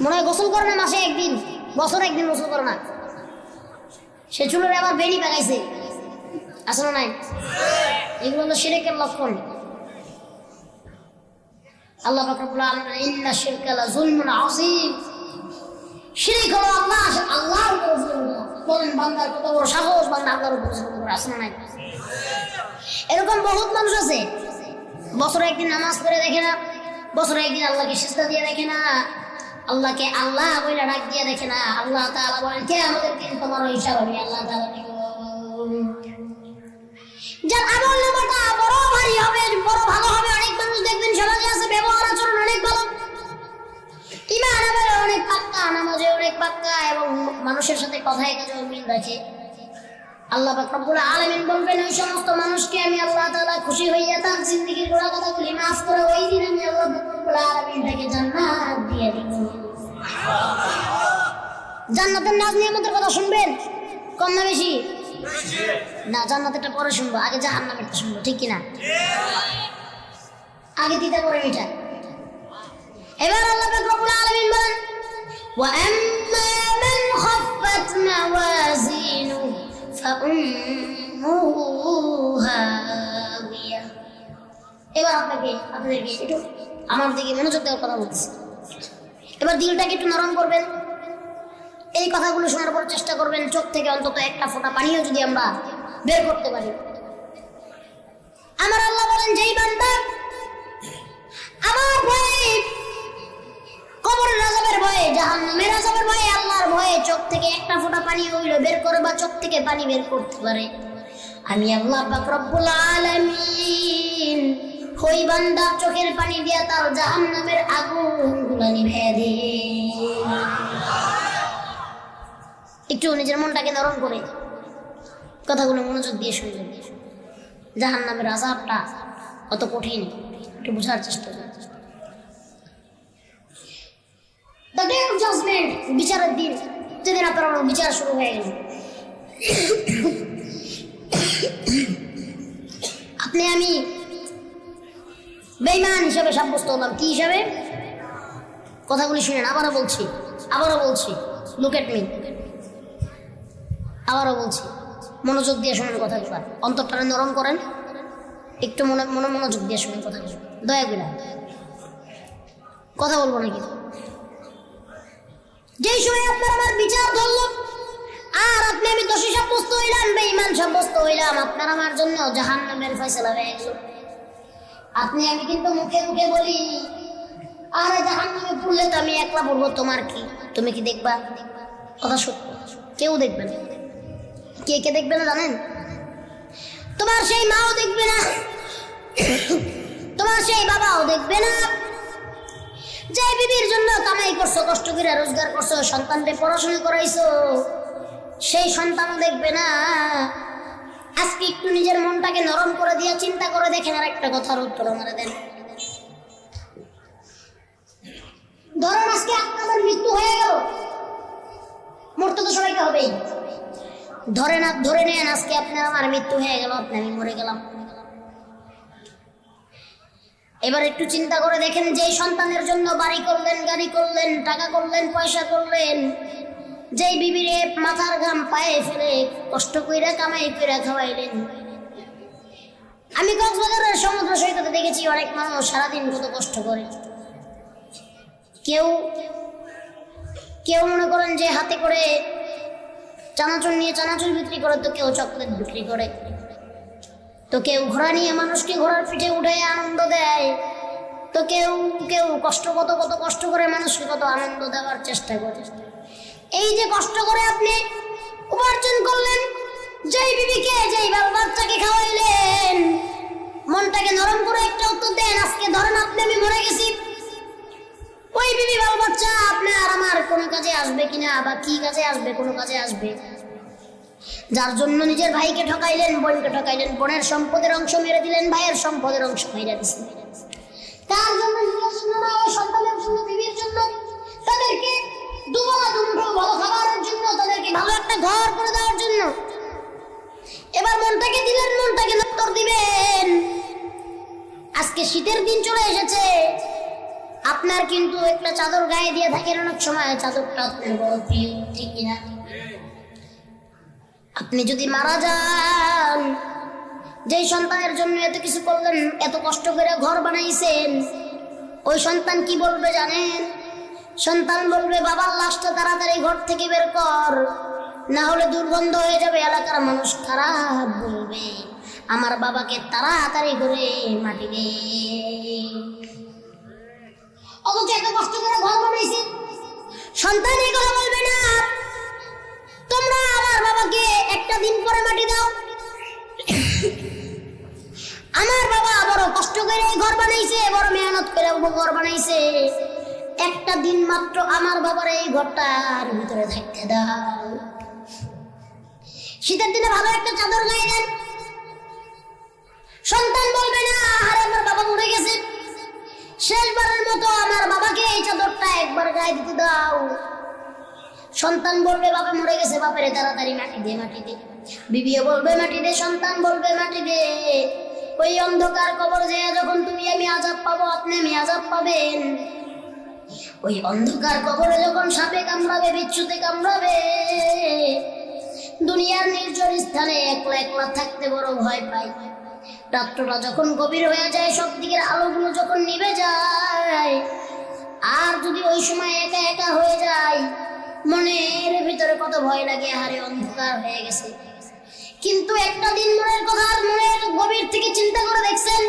মনে হয় গোসল করে না মাসে একদিন, বছরে একদিন গোসল করে না। সে চুলের আবার বেনি পাকাইছে। আছে না নাই? এগুলো হলো শিরকের লক্ষণ। আল্লাহ পাক রব্বুল আলামিন, ইন্না শিরকা লা যুলমুন আযীম। শিরক হলো আল্লাহর উপর জুলুম। বলেন বান্দার কত বড় সাহস, বান্দা আল্লাহর উপর জুলুম করে। আছে না নাই? এরকম বহুত মানুষ আছে, বছরে একদিন নামাজ পড়ে দেখে না, বছরে একদিন আল্লাহকে সিজদা দিয়ে দেখে না, আল্লাহকে আল্লাহ বলে ডাক দিয়ে দেখে না। আল্লাহ তাআলা বলেন, কে আমাদের দিন তোমার হিসাব আমি আল্লাহ তাআলা দিব। যার আমল নামাটা বড় ভারী হবে, বড় ভালো হবে। অনেক মানুষ দেখবেন সমাজে আছে, ব্যবহার আচরণ অনেক ভালো, ইমান আমলে অনেক পাক্কা, নামাজে অনেক পাক্কা, এবং মানুষের সাথে কথায় কাজে মিল রাখে। আল্লাহ পাক রব্বুল আলামিন বলবেন, ওই সমস্ত মানুষকে আমি আল্লাহ তাআলা খুশি হইয়া তার জিন্দেগীর গুনাহ কথাগুলি মাফ করে ওই দিন আমি আল্লাহ পাক রব্বুল আলামিন তাকে জান্নাত দিয়ে দিব। জান্নাতের নাজ নিয়ামতের কথা শুনবেন, কম না বেশি? না, জান্নাতেরটা পরে শুনবো, আগে জাহান্নামেরটা শুনবো, ঠিক কিনা? আগে দিতে পরে মিঠা। এবার আল্লাহ পাক রব্বুল আলামিন বলেন, ওয়া আম্মা মান খাফফাত মাওয়াজিনুহু ফাউম্মুহু হাওিয়া। এবার আপনাদেরকে একটু আমার দিকে মনোযোগ দেওয়ার কথা বলছি। এবার দিলটাকে একটু নরম করবেন, এই কথাগুলো শোনার পর চেষ্টা করবেন চোখ থেকে অন্তত একটা ফোঁটা পানিও যদি আমরা বের করতে পারি। আমার আল্লাহ বলেন, যেই বান্দা আমার ভয়ে, কবরের আযাবের ভয়ে, জাহান্নামের আযাবের ভয়ে, আল্লাহর ভয়ে চোখ থেকে একটা ফোঁটা পানি হইল বের করে বা চোখ থেকে পানি বের করতে পারে, আমি আল্লাহ পাক রব্বুল আলামিন ওই বান্দার চোখের পানি দিয়া তার জাহান্নামের আগুনগুলো নিভিয়ে দিই। একটু নিজের মনটাকে নরম করে কথাগুলো মনোযোগ দিয়ে শুনবেন। জাহান্নামের আযাবটা কত কঠিন একটু বোঝার চেষ্টা করুন। The day of judgment বিচারের দিন, যেদিন আপনার আমার বিচার শুরু হয়ে গেল। আপনি আমি বেঈমান হিসাবে সাব্যস্ত হলাম। কি হিসাবে? কথাগুলি শুনেন, আবারও বলছি, লুক এট মি, আবারও বলছি, মনোযোগ দিয়ে শুনেন কথাগুলো, অন্তরটা নরম করেন, একটু মনোযোগ দিয়ে শুনেন কথাগুলো, দয়া করে। কথা বলবো নাকি? যেই সময় আপনার আমার বিচার ধরল আর আপনি আমি দোষী সাব্যস্ত হইলাম, বেঈমান সাব্যস্ত হইলাম, আপনার আমার জন্য জাহান্নামের ফয়সালা হয়ে গেল। আপনি আমি কিন্তু মুখে মুখে বলি, আরে জাহান্নামে পড়লে তো আমি একলা পড়বো, তোমার কি? তুমি কি দেখবা? কথা সত্য, কেউ দেখবে না। কে দেখবে না জানেন? তোমার সেই মাও দেখবে না, তোমার সেই বাবাও দেখবে না। যে বিবির জন্য কামাই করছো, কষ্ট করে রোজগার করছো, সন্তানকে পড়াশোনা করাইছো, সেই সন্তানও দেখবে না। আজকে একটু নিজের মনটাকে নরম করে দিয়ে চিন্তা করে দেখেন। আর একটা কথার উত্তর আমার দেন। ধরেন আজকে আপনার মৃত্যু হয়ে গেল, মরতে তো সবাইকে হবেই। ধরে নেন আজকে আপনার আমার মৃত্যু হয়ে গেল, আপনি আমি মরে গেলাম। এবার একটু চিন্তা করে দেখেন, যে সন্তানের জন্য বাড়ি করলেন, গাড়ি করলেন, টাকা করলেন, পয়সা করলেন, যেই বিবিরে মাথার ঘাম পায়ে ফেলে কষ্ট কইরা কামাই কইরা খাওয়াইলেন। আমি কক্সবাজারের সমুদ্র সৈকতে দেখেছি অনেক মানুষ সারাদিন কত কষ্ট করে। কেউ মনে করেন যে হাতে করে চানাচুর নিয়ে চানাচুর বিক্রি করে, তো কেউ চকলেট বিক্রি করে, তো কেউ ঘোড়া নিয়ে মানুষকে ঘোড়ার পিঠে উঠে আনন্দ দেয়, তো কেউ কত কষ্ট করে মানুষকে কত আনন্দ দেওয়ার চেষ্টা করে। এই যে কষ্ট করে আপনি উপার্জন করলেন, যেই বিবিকে যেই বাল বাচ্চাকে খাওয়াইলেন, মনটাকে নরম করে একটা উত্তর দেন। আজকে ধরেন আপনি আমি মরে গেছি, ওই বিবি বাল বাচ্চা আপনার আমার কোনো কাজে আসবে কিনা, বা কি কাজে আসবে? কোনো কাজে আসবে। যার জন্য নিজের ভাইকে ঠকাইলেন, বোনকে ঠকাইলেন, বোনের সম্পদের অংশ মেরে দিলেন, ভাইয়ের সম্পদের অংশ মেরে দিলেন, তার জন্য নিজের জন্য না, ওই সন্তানের জন্য, বিবির জন্য, তাদেরকে দুবেলা দুমুঠো ভালো খাবারের জন্য, তাদেরকে ভালো একটা ঘর করে দেওয়ার জন্য। এবার মনটাকে দিলেন, মনটাকে উত্তর দিবেন। আজকে শীতের দিন চলে এসেছে, আপনার কিন্তু একটা চাদর গায়ে দিয়ে থাকেন, অনেক সময় চাদরটা আপনার বড় প্রিয়, ঠিক কিনা? আপনি যদি মারা যান, যেই সন্তানের জন্য এত কিছু করলেন, এত কষ্ট করে ঘর বানাইছেন, ওই সন্তান কি বলবে জানেন? সন্তান বলবে, বাবার লাশটা তাড়াতাড়ি ঘর থেকে বের কর, না হলে দুর্গন্ধ হয়ে যাবে, এলাকার মানুষ খারাপ বলবে, আমার বাবাকে তাড়াতাড়ি করে মাটি দে। অথচ এত কষ্ট করে ঘর বানাইছে, সন্তান এই কথা বলবে না, তোমরা আমার বাবাকে একটা দিন পরে মাটি দাও। আমার বাবা বড় কষ্ট করে ঘর বানাইছে, বড় মেহনত করে ঘর বানাইছে, একটা দিন মাত্র আমার বাবার এই ঘরটার ভিতরে থাকতে দাও। শীতের দিনে ভালো একটা চাদর গায়ে দেন, সন্তান বলবে না, আরে আমার বাবা মরে গেছে, শেষবারের মতো আমার বাবাকে এই চাদরটা একবার গায়ে দিতে দাও। সন্তান বলবে, বাবা মরে গেছে, বাপেরে তাড়াতাড়ি মাটি দে, মাটি দে। বিবিও বলবে মাটি দে, সন্তান বলবে মাটি দে। ওই অন্ধকার কবর যায় যখন তুমি আমি আযাব পাবো, আপনি আমি আযাব পাবেন। ওই অন্ধকার কবরে যখন সাপে কামড়াবে, বিচ্ছুতে কামড়াবে, দুনিয়ার নির্জন স্থানে একলা একলা থাকতে বড় ভয় পাই। রাত্রটা যখন গভীর হয়ে যায়, সব দিকের আলোগুলো যখন নিভে যায়, আর যদি ওই সময় একা একা হয়ে যায়, মনের ভিতরে কত ভয় লাগে, হারে অন্ধকার হয়ে গেছে। কিন্তু একটা দিন মনের কথা আর মনের গভীর থেকে চিন্তা করে দেখছেন,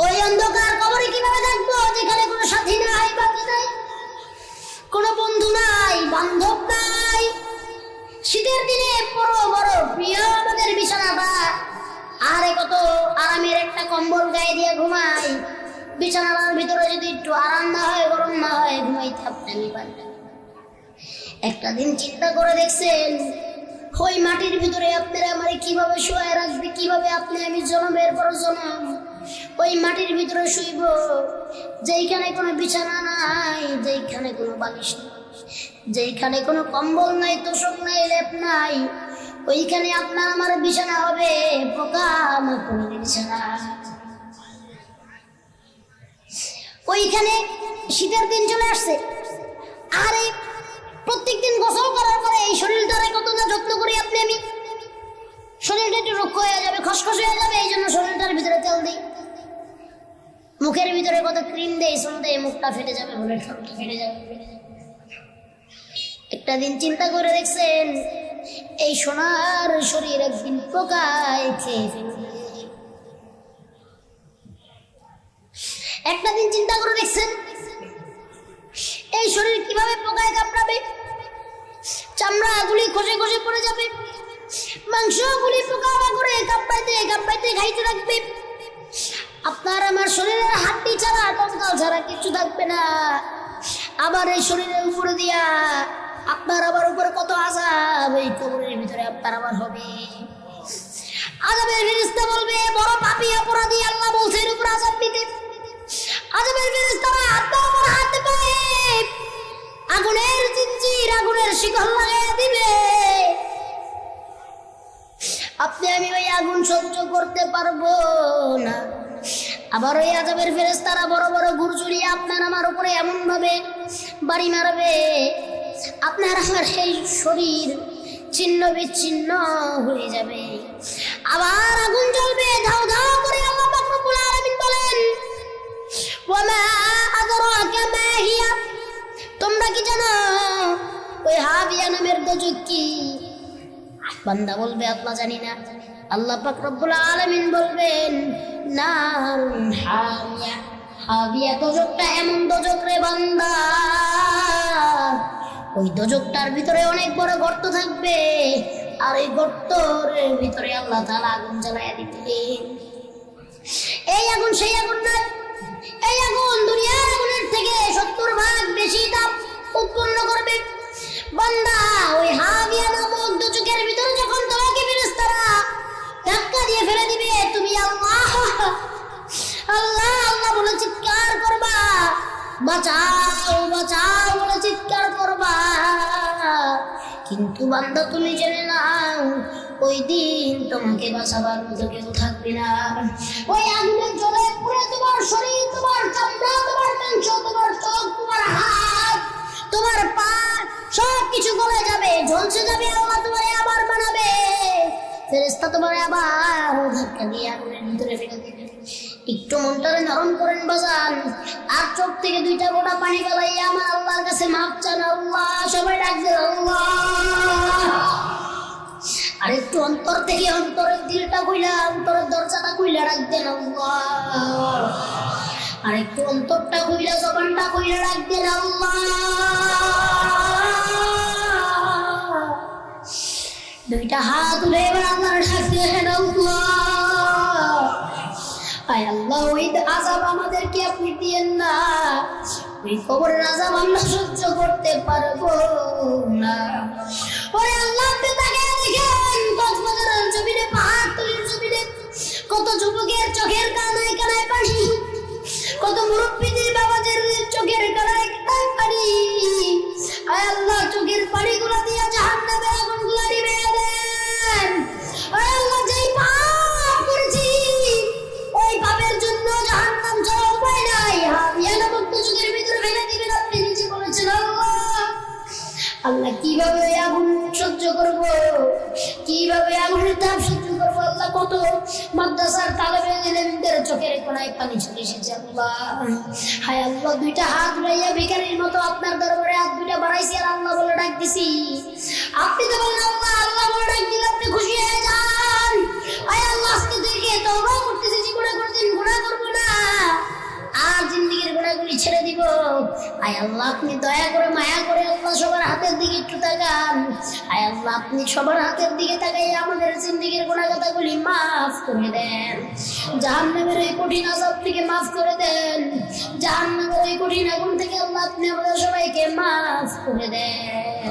ওই অন্ধকার কবরে কিভাবে থাকবো, যেখানে কোনো সাথী নাই, বাকি নাই, কোনো বন্ধু নাই, বান্ধব নাই। শীতের দিনে বড় বড় প্রিয় আমাদের বিছানাটা, আরে কত আরামের একটা কম্বল গায়ে দিয়ে ঘুমাই, বিছানার ভিতরে যদি একটু আরাম না হয়, গরম না হয়, ঘুমাইতে আপনি পারেন। একটা দিন চিন্তা করে দেখছেন, ওই মাটির ভিতরে আপনারা আমারে কিভাবে শুয়ে রাখবে, কিভাবে আপনি আমি জন্মের পর জন্ম ওই মাটির ভিতরে শুইব, যেইখানে কোনো বিছানা নাই, যেইখানে কোনো বালিশ নেই, যেখানে কোনো কম্বল নাই, তোষক নাই, লেপ নাই, ওইখানে আপনার আমার বিছানা হবে পোকা মাকড়ের বিছানা। ওইখানে শীতের দিন চলে আসছে, আরে প্রত্যেকদিন গোসল করার পরে এই শরীরটারে কতটা যত্ন করি আপনি আমি। শরীরটা একটু রুক্ষ হয়ে যাবে, খসখস হয়ে যাবে, এই জন্য শরীরটার ভিতরে তেল দিই, মুখের ভিতরে কত ক্রিম দেয়, সোন দেয়, মুখটা ফেটে যাবে বলে ঠোঁটটা ফেটে যাবে। একটা দিন চিন্তা করে দেখছেন এই সোনার শরীর একদিন পোকায় খেয়ে ফেলবে? একটা দিন চিন্তা করে দেখছেন এই শরীর কিভাবে পোকায় কামড়াবে? চামড়া গুলি খসে খসে পড়ে যাবে, মাংস গুলি পোকা করে কামড়াইতে কামড়াইতে খাইতে থাকবে। আপনার আমার শরীরের হাড্ডি ছাড়া, কঙ্কাল ছাড়া কিছু থাকবে না। আবার এই শরীরের উপরে দিয়া আপনার আবার উপরে কত আযাব এই কবরের ভিতরে আপনার আবার হবে। আযাবের ফেরেশতা বলবে, বড় পাপী অপরাধী, আল্লাহ বলছেন উপর আযাব দিতে। আযাবের ফেরেশতারা হাতে পায়ে আগুনের জিঞ্জির, আগুনের শিকল লাগাইয়া দিবে। আপনি আমি ওই আগুন সহ্য করতে পারবো না। আবার ওই আযাবের ফেরেশতারা বড় বড় ঘুরঝুরি আপনার আমার উপরে এমন ভাবে বাড়ি মারবে, আপনার আমার সেই শরীর ছিন্ন বিচ্ছিন্ন হয়ে যাবে। আবার আগুন জ্বলবে ধাও ধাও করে। আল্লাহ পাক রব্বুল আলামিন বলেন, ওয়ামা আদরাকা মা হিয়া, তোমরা কি জানো ওই হাবিয়া নামের দোজখ কি? বান্দা বলবে আল্লাহ জানি না। আল্লাহ পাক রব্বুল আলামিন বলবেন, নারুন হামিয়া, হাবিয়া দোজখটা এমন দোজখ রে বান্দা, ওই দোজখটার ভিতরে অনেক বড় গর্ত থাকবে, আর এই গর্তের ভিতরে আল্লাহ তাআলা আগুন জ্বালায়া দিবেন। এই আগুন সেই আগুন না, এই আগুন দুনিয়ার আগুনের থেকে 70 ভাগ বেশি তাপ উৎপন্ন করবে। বান্দা ওই হাবিয়া নামক দোজখের ভিতরে যখন তোমাকে ফেরেশতারা ধাক্কা দিয়ে ফেলে দিবে, তুমি আল্লাহ আল্লাহ আল্লাহ বলে চিৎকার করবা, বাঁচাও বাঁচাও বলে চিৎকার করবা। কিন্তু বান্দা তুমি জেনে নাও, ওই দিন তোমাকে বাঁচাবার মতো কেউ থাকবে না। ওই আগুনের জ্বলে পুড়ে তোমার শরীর, তোমার চামড়া, তোমার মাংস, তোমার চোখ, তোমার হাত, তোমার পা সব কিছু গলে যাবে, ঝলসে যাবে। আল্লাহ তোমারে আবার বানাবে, ফেরেশতা তোমারে আবার ধাক্কা দিয়ে আগুনের ভিতরে ফেলে দিবে। একটু মনটারে নরম করেন বাজান, আর চোখ থেকে 2টা ফোঁটা পানি গলাইয়া আমার আল্লাহর কাছে মাফ চান। আল্লাহ সবাই ডাকবেন আল্লাহ। আর একটু অন্তর থেকে, অন্তরের দিলটা খুইলা, অন্তরের দরজাটা খুইলা রাখবেন আল্লাহ। আর একটু অন্তরটা খুইলা, জবানটা খুইলা রাখবেন আল্লাহ। 2টা হাত তুলে এবার আল্লাহর ডাকবেন আল্লাহ। আয় আল্লাহ, ওই আযাব আমাদেরকে আপনি দিয়েন না, ওই কবরের আযাব আমরা সহ্য করতে পারবো না। ওরে আল্লাহ, আপনি তাকিয়ে দেখেন কক্সবাজারের জমিনে, পাহাড়তলির জমিনে কত যুবকের চোখের কানায় কানায় পানি, কত মুরব্বিদের বাবাদের চোখের কানায় কানায় পানি। আয় আল্লাহ, চোখের পানিগুলো দিয়ে জাহান্নামের আগুনগুলো নিভিয়ে দেন। আয় আল্লাহ, যেই পাপ করেছি ওই পাপের জন্য জাহান্নাম ছাড়া উপায় নাই, হাবিয়া নামক দোজখের ভিতরে ফেলে দিবেন আপনি নিজে বলেছেন। আল্লাহ কিভাবে ওই আগুন সহ্য করবো, কিভাবে আগুনের তাপ সহ্য করবো? আল্লাহ কত মাদ্রাসার তালেবে ইলমের চোখের কোনায় পানি চলে এসেছে আল্লাহ। হায় আল্লাহ, 2টা হাত উড়াইয়া ভিখারির মতো আপনার দরবারে হাত 2টা বাড়াইছি আর আল্লাহ বলে ডাক দিছি। আপনি তো বলেন আল্লাহ আল্লাহ বলে ডাক দিলে আপনি খুশি হয়ে যান। আয় আল্লাহ, আজকে থেকে তওবা করতেছি, জীবনে কোনোদিন গুনাহ করবো না, আর জিন্দেগির গুনাহগুলি ছেড়ে দিব। আয় আল্লাহ, আপনি দয়া করে মায়া করে আল্লাহ সবার হাতের দিকে একটু তাকান। আয় আল্লাহ, আপনি সবার হাতের দিকে তাকাইয়া আমাদের জিন্দেগির গুনাহগাতাগুলি মাফ করে দেন। জাহান্নামের এই কঠিন আযাব থেকে মাফ করে দেন। জাহান্নামের এই কঠিন আগুন থেকে আল্লাহ আপনি আমাদের সবাইকে মাফ করে দেন।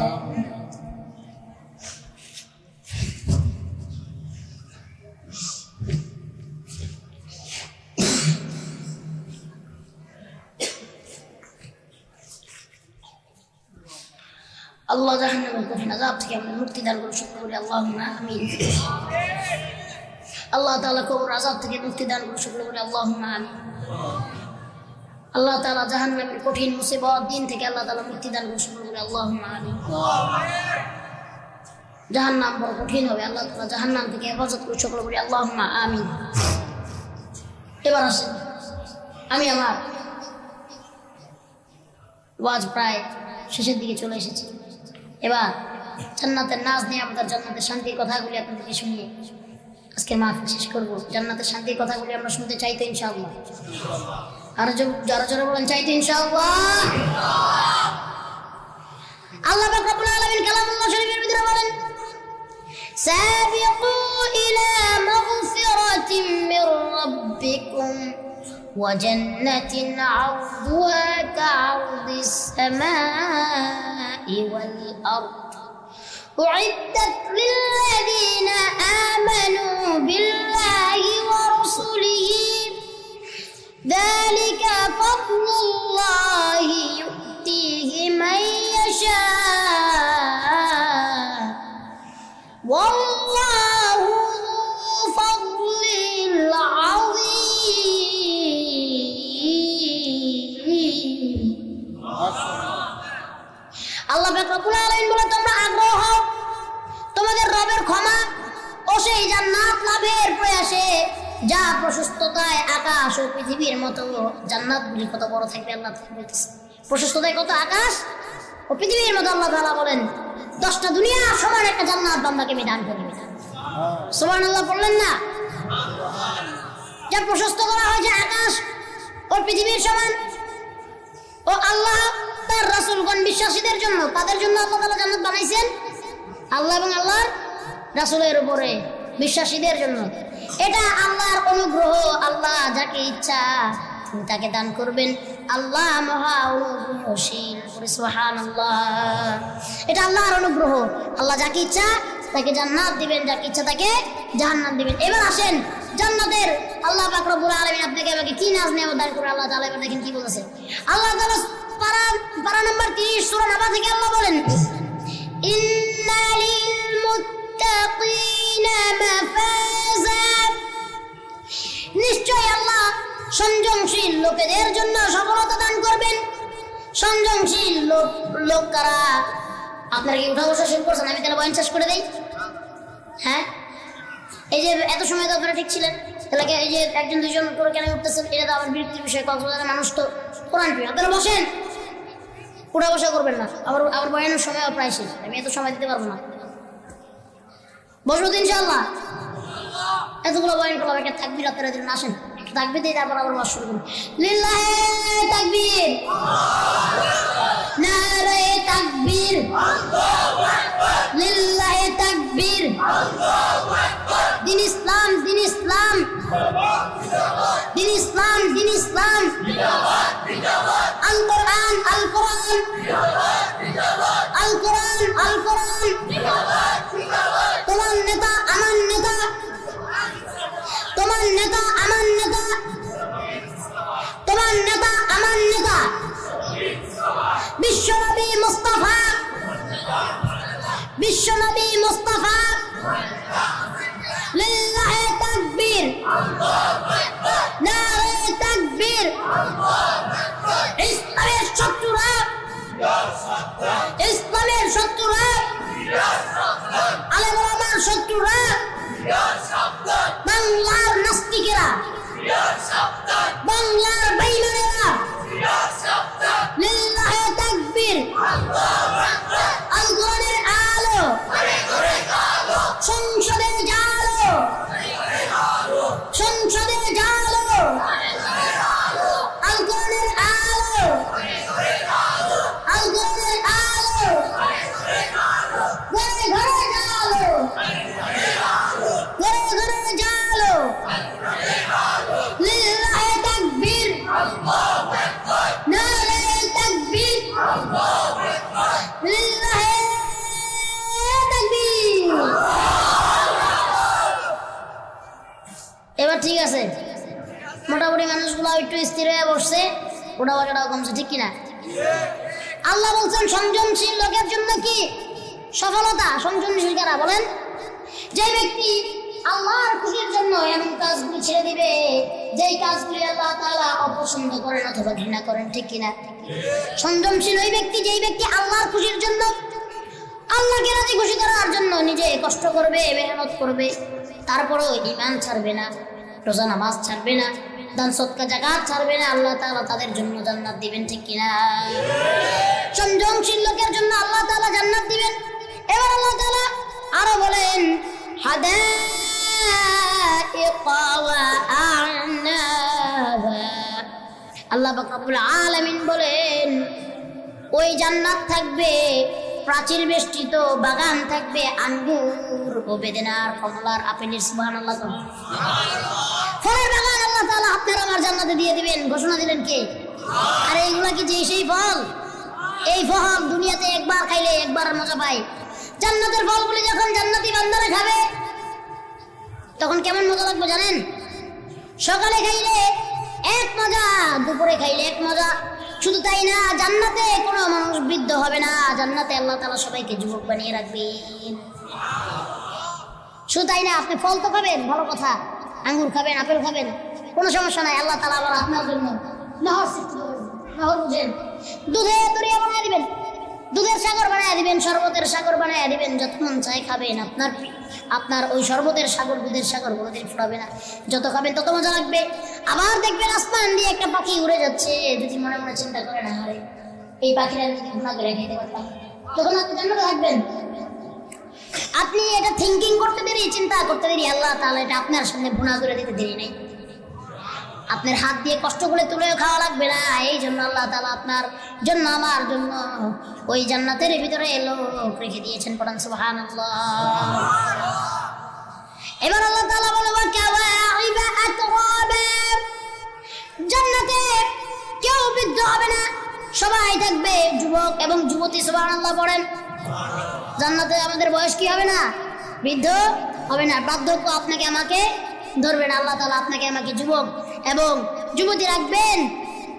আল্লাহ জাহান্নামের কঠিন আযাব থেকে আমাদের মুক্তি দান করুন, শুকর করি আল্লাহুম্মা আমিন। আল্লাহ তাআলা কবর আযাব থেকে মুক্তি দান করুন, শুকর করি আল্লাহুম্মা আমিন। আল্লাহ তাআলা জাহান্নামের কঠিন মুসিবত দিন থেকে আল্লাহ তাআলা মুক্তি দান করুন, শুকর করি আল্লাহুম্মা আমিন। জাহান্নাম বড় কঠিন হবে, আল্লাহ তাআলা জাহান্নাম থেকে হেফাজত করুন, শুকর করি আল্লাহুম্মা আমিন। এবার আসেন, আমি আমার ওয়াজ প্রায় শেষের দিকে চলে এসেছি। এবার জান্নাতের নাজ নিয়ে আমাদের জান্নাতের শান্তির কথাগুলি আপনাদেরকে শুনিয়ে আজকের মাহফিল শেষ করবো। জান্নাতের শান্তির কথাগুলি আমরা শুনতে চাই তো ইনশাআল্লাহ? আর যারা যারা বলেন চাই তো ইনশাআল্লাহ? আল্লাহ পাক রব্বুল আলামিন কালামুল্লাহ শরীফের ভিতরে বলেন, সাবিকু ইলা মাগফিরাতিন মির রাব্বিকুম وجنة عرضها كعرض السماء والأرض أعدت للذين آمنوا بالله ورسله ذلك فضل الله يؤتيه من يشاء والله ذو فضل عظيم। আল্লাহ পাক রব্বুল আলামিন বলে, তোমরা আগ্রহ হও তোমাদের রবের ক্ষমা ও সেই জান্নাত লাভের প্রয়াসে যা প্রশস্ততায় আকাশ ও পৃথিবীর মতো। জান্নাতগুলি কত বড় থাকবে আল্লাহ তাআলা বলতেছে, প্রশস্ততায় কত আকাশ ও পৃথিবীর মতো। আল্লাহ তাআলা বলেন 10টা দুনিয়া সমান একটা জান্নাত বান্দাকে আমি দান করব। সুবহানাল্লাহ বললেন না? যা প্রশস্ত করা হয়েছে আকাশ ও পৃথিবীর সমান। ও আল্লাহ তার রাসূলগণ বিশ্বাসীদের জন্য, তাদের জন্য আল্লাহ তাআলা জান্নাত বানাইছেন আল্লাহ এবং আল্লাহর রাসূলের উপরে বিশ্বাসীদের জন্য। এটা আল্লাহর অনুগ্রহ। আল্লাহ যাকে ইচ্ছা তিনি তাকে দান করবেন। আল্লাহ মহা অনুগ্রহশীল। সুবহানাল্লাহ। এটা আল্লাহর অনুগ্রহ। আল্লাহ যাকে ইচ্ছা তাকে জান্নাত দিবেন, যাকে ইচ্ছা তাকে জাহান্নাম দিবেন। এবার আসেন জান্নাতের আল্লাহ পাক রব্বুল আলামিন আপনাকে আমাকে কি নাজ নিয়ামত দান করে আল্লাহ তাআলা এবার দেখেন কি বলেছে। আল্লাহ তাআলা পারা নাম্বার 30 সূরা নাবা থেকে আল্লাহ বলেন, ইন্না লিল মুত্তাকিনা মাফাজা। নিশ্চয় আল্লাহ সংযমশীল লোকেদের জন্য সফলতা দান করবেন। সংযমশীল লোক কারা? আপনারা কি উঠা বসা শুরু করছেন? আমি তাহলে বয়ান শেষ করে দেই। হ্যাঁ, এই যে এত সময় তো আপনারা ঠিক ছিলেন, এলাকায় এই যে একজন দুইজন করে কেন উঠতেছেন, এটা তো আবার বিরক্তির বিষয়। কক্সবাজারের মানুষ তো কোরআন প্রিয়। আপনারা বসেন, উঠা বসা করবেন না। আবার বয়ানের সময় প্রায় শেষ, আমি এত সময় দিতে পারবো না। বসবো তো ইনশাআল্লাহ? এতগুলো বয়ান করলাম, একটা তাকবীর আপনারা দিন আসেন, একটা তাকবীর দিয়ে তারপর আবার ওয়াজ শুরু করুন। লিল্লাহি তাকবীর, নারায়ে তাকবীর, লিল্লাহি তাকবীর। দিন ইসলাম, দিন ইসলাম, দিন ইসলাম, দিন ইসলাম। আল কোরআন, আল কোরআন, আল কোরআন, আল কোরআন। তোমার নেতা আমার নেতা, তোমার নেতা আমার নেতা, তোমার নেতা আমার নেতা। বিশ্বনবী মুস্তাফা, বিশ্বনবী মুস্তাফা। লিল্লাহি তাকবীর, নারায়ে তাকবীর। ইসলামের শত্রুরা, ইসলামের শত্রুরা, আলেম ওলামার শত্রুরা, বাংলার নাস্তিকেরা, বাংলার বেঈমানেরা। লিল্লাহি তাকবীর। আল কোরআনের আলো সংসদে জালো, সংসদে জালো। আল কোরআনের আলো, আল কোরআনের আলো ঘরে ঘরে জালো, ঘরে ঘরে জালো। লিল্লাহি তাকবীর, নারায়ে তাকবীর, লিল্লাহি তাকবীর। এবার ঠিক আছে, মোটামুটি মানুষগুলো একটু স্থির হয়ে বসছে, ওটা কমছে, ঠিক কিনা? আল্লাহ বলছেন সংযমশীল লোকের জন্য কি সফলতা। সংযমশীল কারা বলেন? যে ব্যক্তি আল্লাহর খুশির জন্য এমন কাজগুলি ছেড়ে দিবে যেই কাজগুলি আল্লাহ তাআলা অপছন্দ করেন অথবা ঘৃণা করেন, ঠিক কিনা? সংযমশীল ওই ব্যক্তি যেই ব্যক্তি আল্লাহর খুশির জন্য, আল্লাহকে রাজি খুশি করার জন্য নিজে কষ্ট করবে, মেহনত করবে, তারপরেও ঈমান ছাড়বে না, রোজা নামাজ ছাড়বে না, দান সদকা যাকাত ছাড়বে না, আল্লাহ তাআলা তাদের জন্য জান্নাত দিবেন, ঠিক কিনা? সংযমশীল লোকের জন্য আল্লাহ তাআলা জান্নাত দিবেন। এবার আল্লাহ তাআলা আরো বলেন হাদাইকা ওয়া আ'নাবা। আল্লাহ পাক রব্বুল আলামিন বলেন ওই জান্নাত থাকবে প্রাচীর বেষ্টিত, বাগান থাকবে আঙ্গুর ও বেদেনার, কমলার, আপেলের। সুবহানাল্লাহ। ফলের বাগান আল্লাহ তাআলা আপনার আমার জান্নাতে দিয়ে দিবেন, ঘোষণা দিলেন কে? আর এইগুলা কি যে সেই ফল? এই ফল দুনিয়াতে একবার খাইলে একবার মজা পায়। জান্নাতের ফলগুলি যখন জান্নাতি বান্দারা খাবে তখন কেমন মজা লাগবে জানেন? সকালে খাইলে এক মজা, দুপুরে খাইলে এক মজা। শুধু তাই না, জান্নাতে কোনো মানুষ বৃদ্ধ হবে না, জান্নাতে আল্লাহ তাআলা সবাইকে যুবক বানিয়ে রাখবেন। শুধু তাই না, আপনি ফল তো খাবেন, ভালো কথা, আঙ্গুর খাবেন, আপেল খাবেন, কোনো সমস্যা নাই। আল্লাহ তাআলা আবার আপনার জন্য নহর সৃষ্টি করবেন। নহর বুঝেন? দুধে দরিয়া বানিয়ে দিবেন, দুধের সাগর বানিয়ে দিবেন, শরবতের সাগর বানিয়ে দিবেন, যত মন চাই খাবেন। আপনার ওই শরবতের সাগর, দুধের সাগর কোনোদিন ফুরাবে না, যত খাবেন তত মজা লাগবে। আবার দেখবেন আসমান দিয়ে একটা পাখি উড়ে যাচ্ছে, যদি মনে মনে চিন্তা করেন আরে এই পাখিটা যদি ঘুণা করে খেতে পারতাম, তখন আপনি জান্নাতে থাকবেন। আপনি এটা থিঙ্কিং করতে দেরি, চিন্তা করতে দেরি, আল্লাহ তাআলা এটা আপনার সামনে ঘুণা করে দিতে দেরি নেই। আপনার হাত দিয়ে কষ্ট করে তুলেও খাওয়া লাগবে না। এই জন্য আল্লাহ তাআলা আপনার জন্য, আমার জন্য ওই জান্নাতের ভিতরে লোক রেখে দিয়েছেন। পড়ান সুবহানাল্লাহ। এবার আল্লাহ তাআলা বলে ওয়াকাওয়াইবা আতরাবা, জান্নাতে কেউ বৃদ্ধ হবে না, সবাই থাকবে যুবক এবং যুবতী। সুবহানাল্লাহ পড়েন। জান্নাতে আমাদের বয়স কি হবে না? বৃদ্ধ হবে না, বার্ধক্য আপনাকে আমাকে ধরবে না। আল্লাহ তাআলা আপনাকে আমাকে যুবক এবং যুবতী রাখবেন।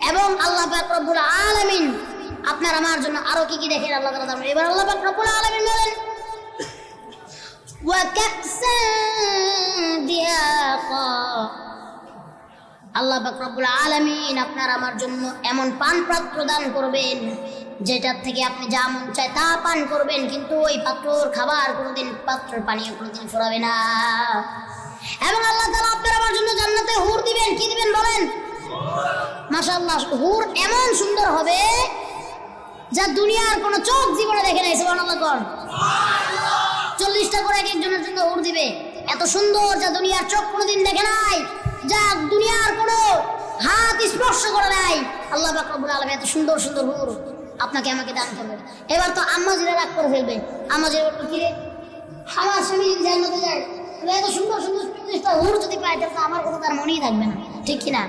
এবং আল্লাহ পাক রব্বুল আলামিন আপনার আমার জন্য আরো কি কি দেখেন আল্লাহ তাআলা। এবার আল্লাহ পাক রব্বুল আলামিন বলেন ওয়া কাসান দিয়াকা, আল্লাহ পাক রব্বুল আলামিন আপনার আমার জন্য এমন পান পাত্র দান করবেন যেটার থেকে আপনি যা মন চায় তা পান করবেন, কিন্তু ওই পাত্রর খাবার কোনোদিন, পাত্রের পানীয় কোনোদিন ফুরাবে না। এবং আল্লাহ তাআলা আপনার আমার জন্য জান্নাতে হুর দিবেন। কি দিবেন বলেন? মাশাআল্লাহ, হুর এমন সুন্দর হবে যা দুনিয়ার কোনো চোখ জীবনে দেখে নাই। সুবহানাল্লাহ। 40টা করে এক একজনের জন্য হুর দিবে, এত সুন্দর যা দুনিয়ার চোখ কোনোদিন দেখে নাই, যা দুনিয়ার কোনো হাত স্পর্শ করে নাই। আল্লাহ পাক রব্বুল আলামিন এত সুন্দর সুন্দর হুর আপনাকে আমাকে দান করবে। এবার তো আম্মাজিরা রাগ করে ফেলবে। আম্মাজিরা বলবে কি রে, আমার স্বামী যদি জান্নাতে যায়, এত সুন্দর সুন্দর 40টা হুর যদি পায় তাহলে তো আমার কথা তার মনেই থাকবে না, ঠিক কিনা?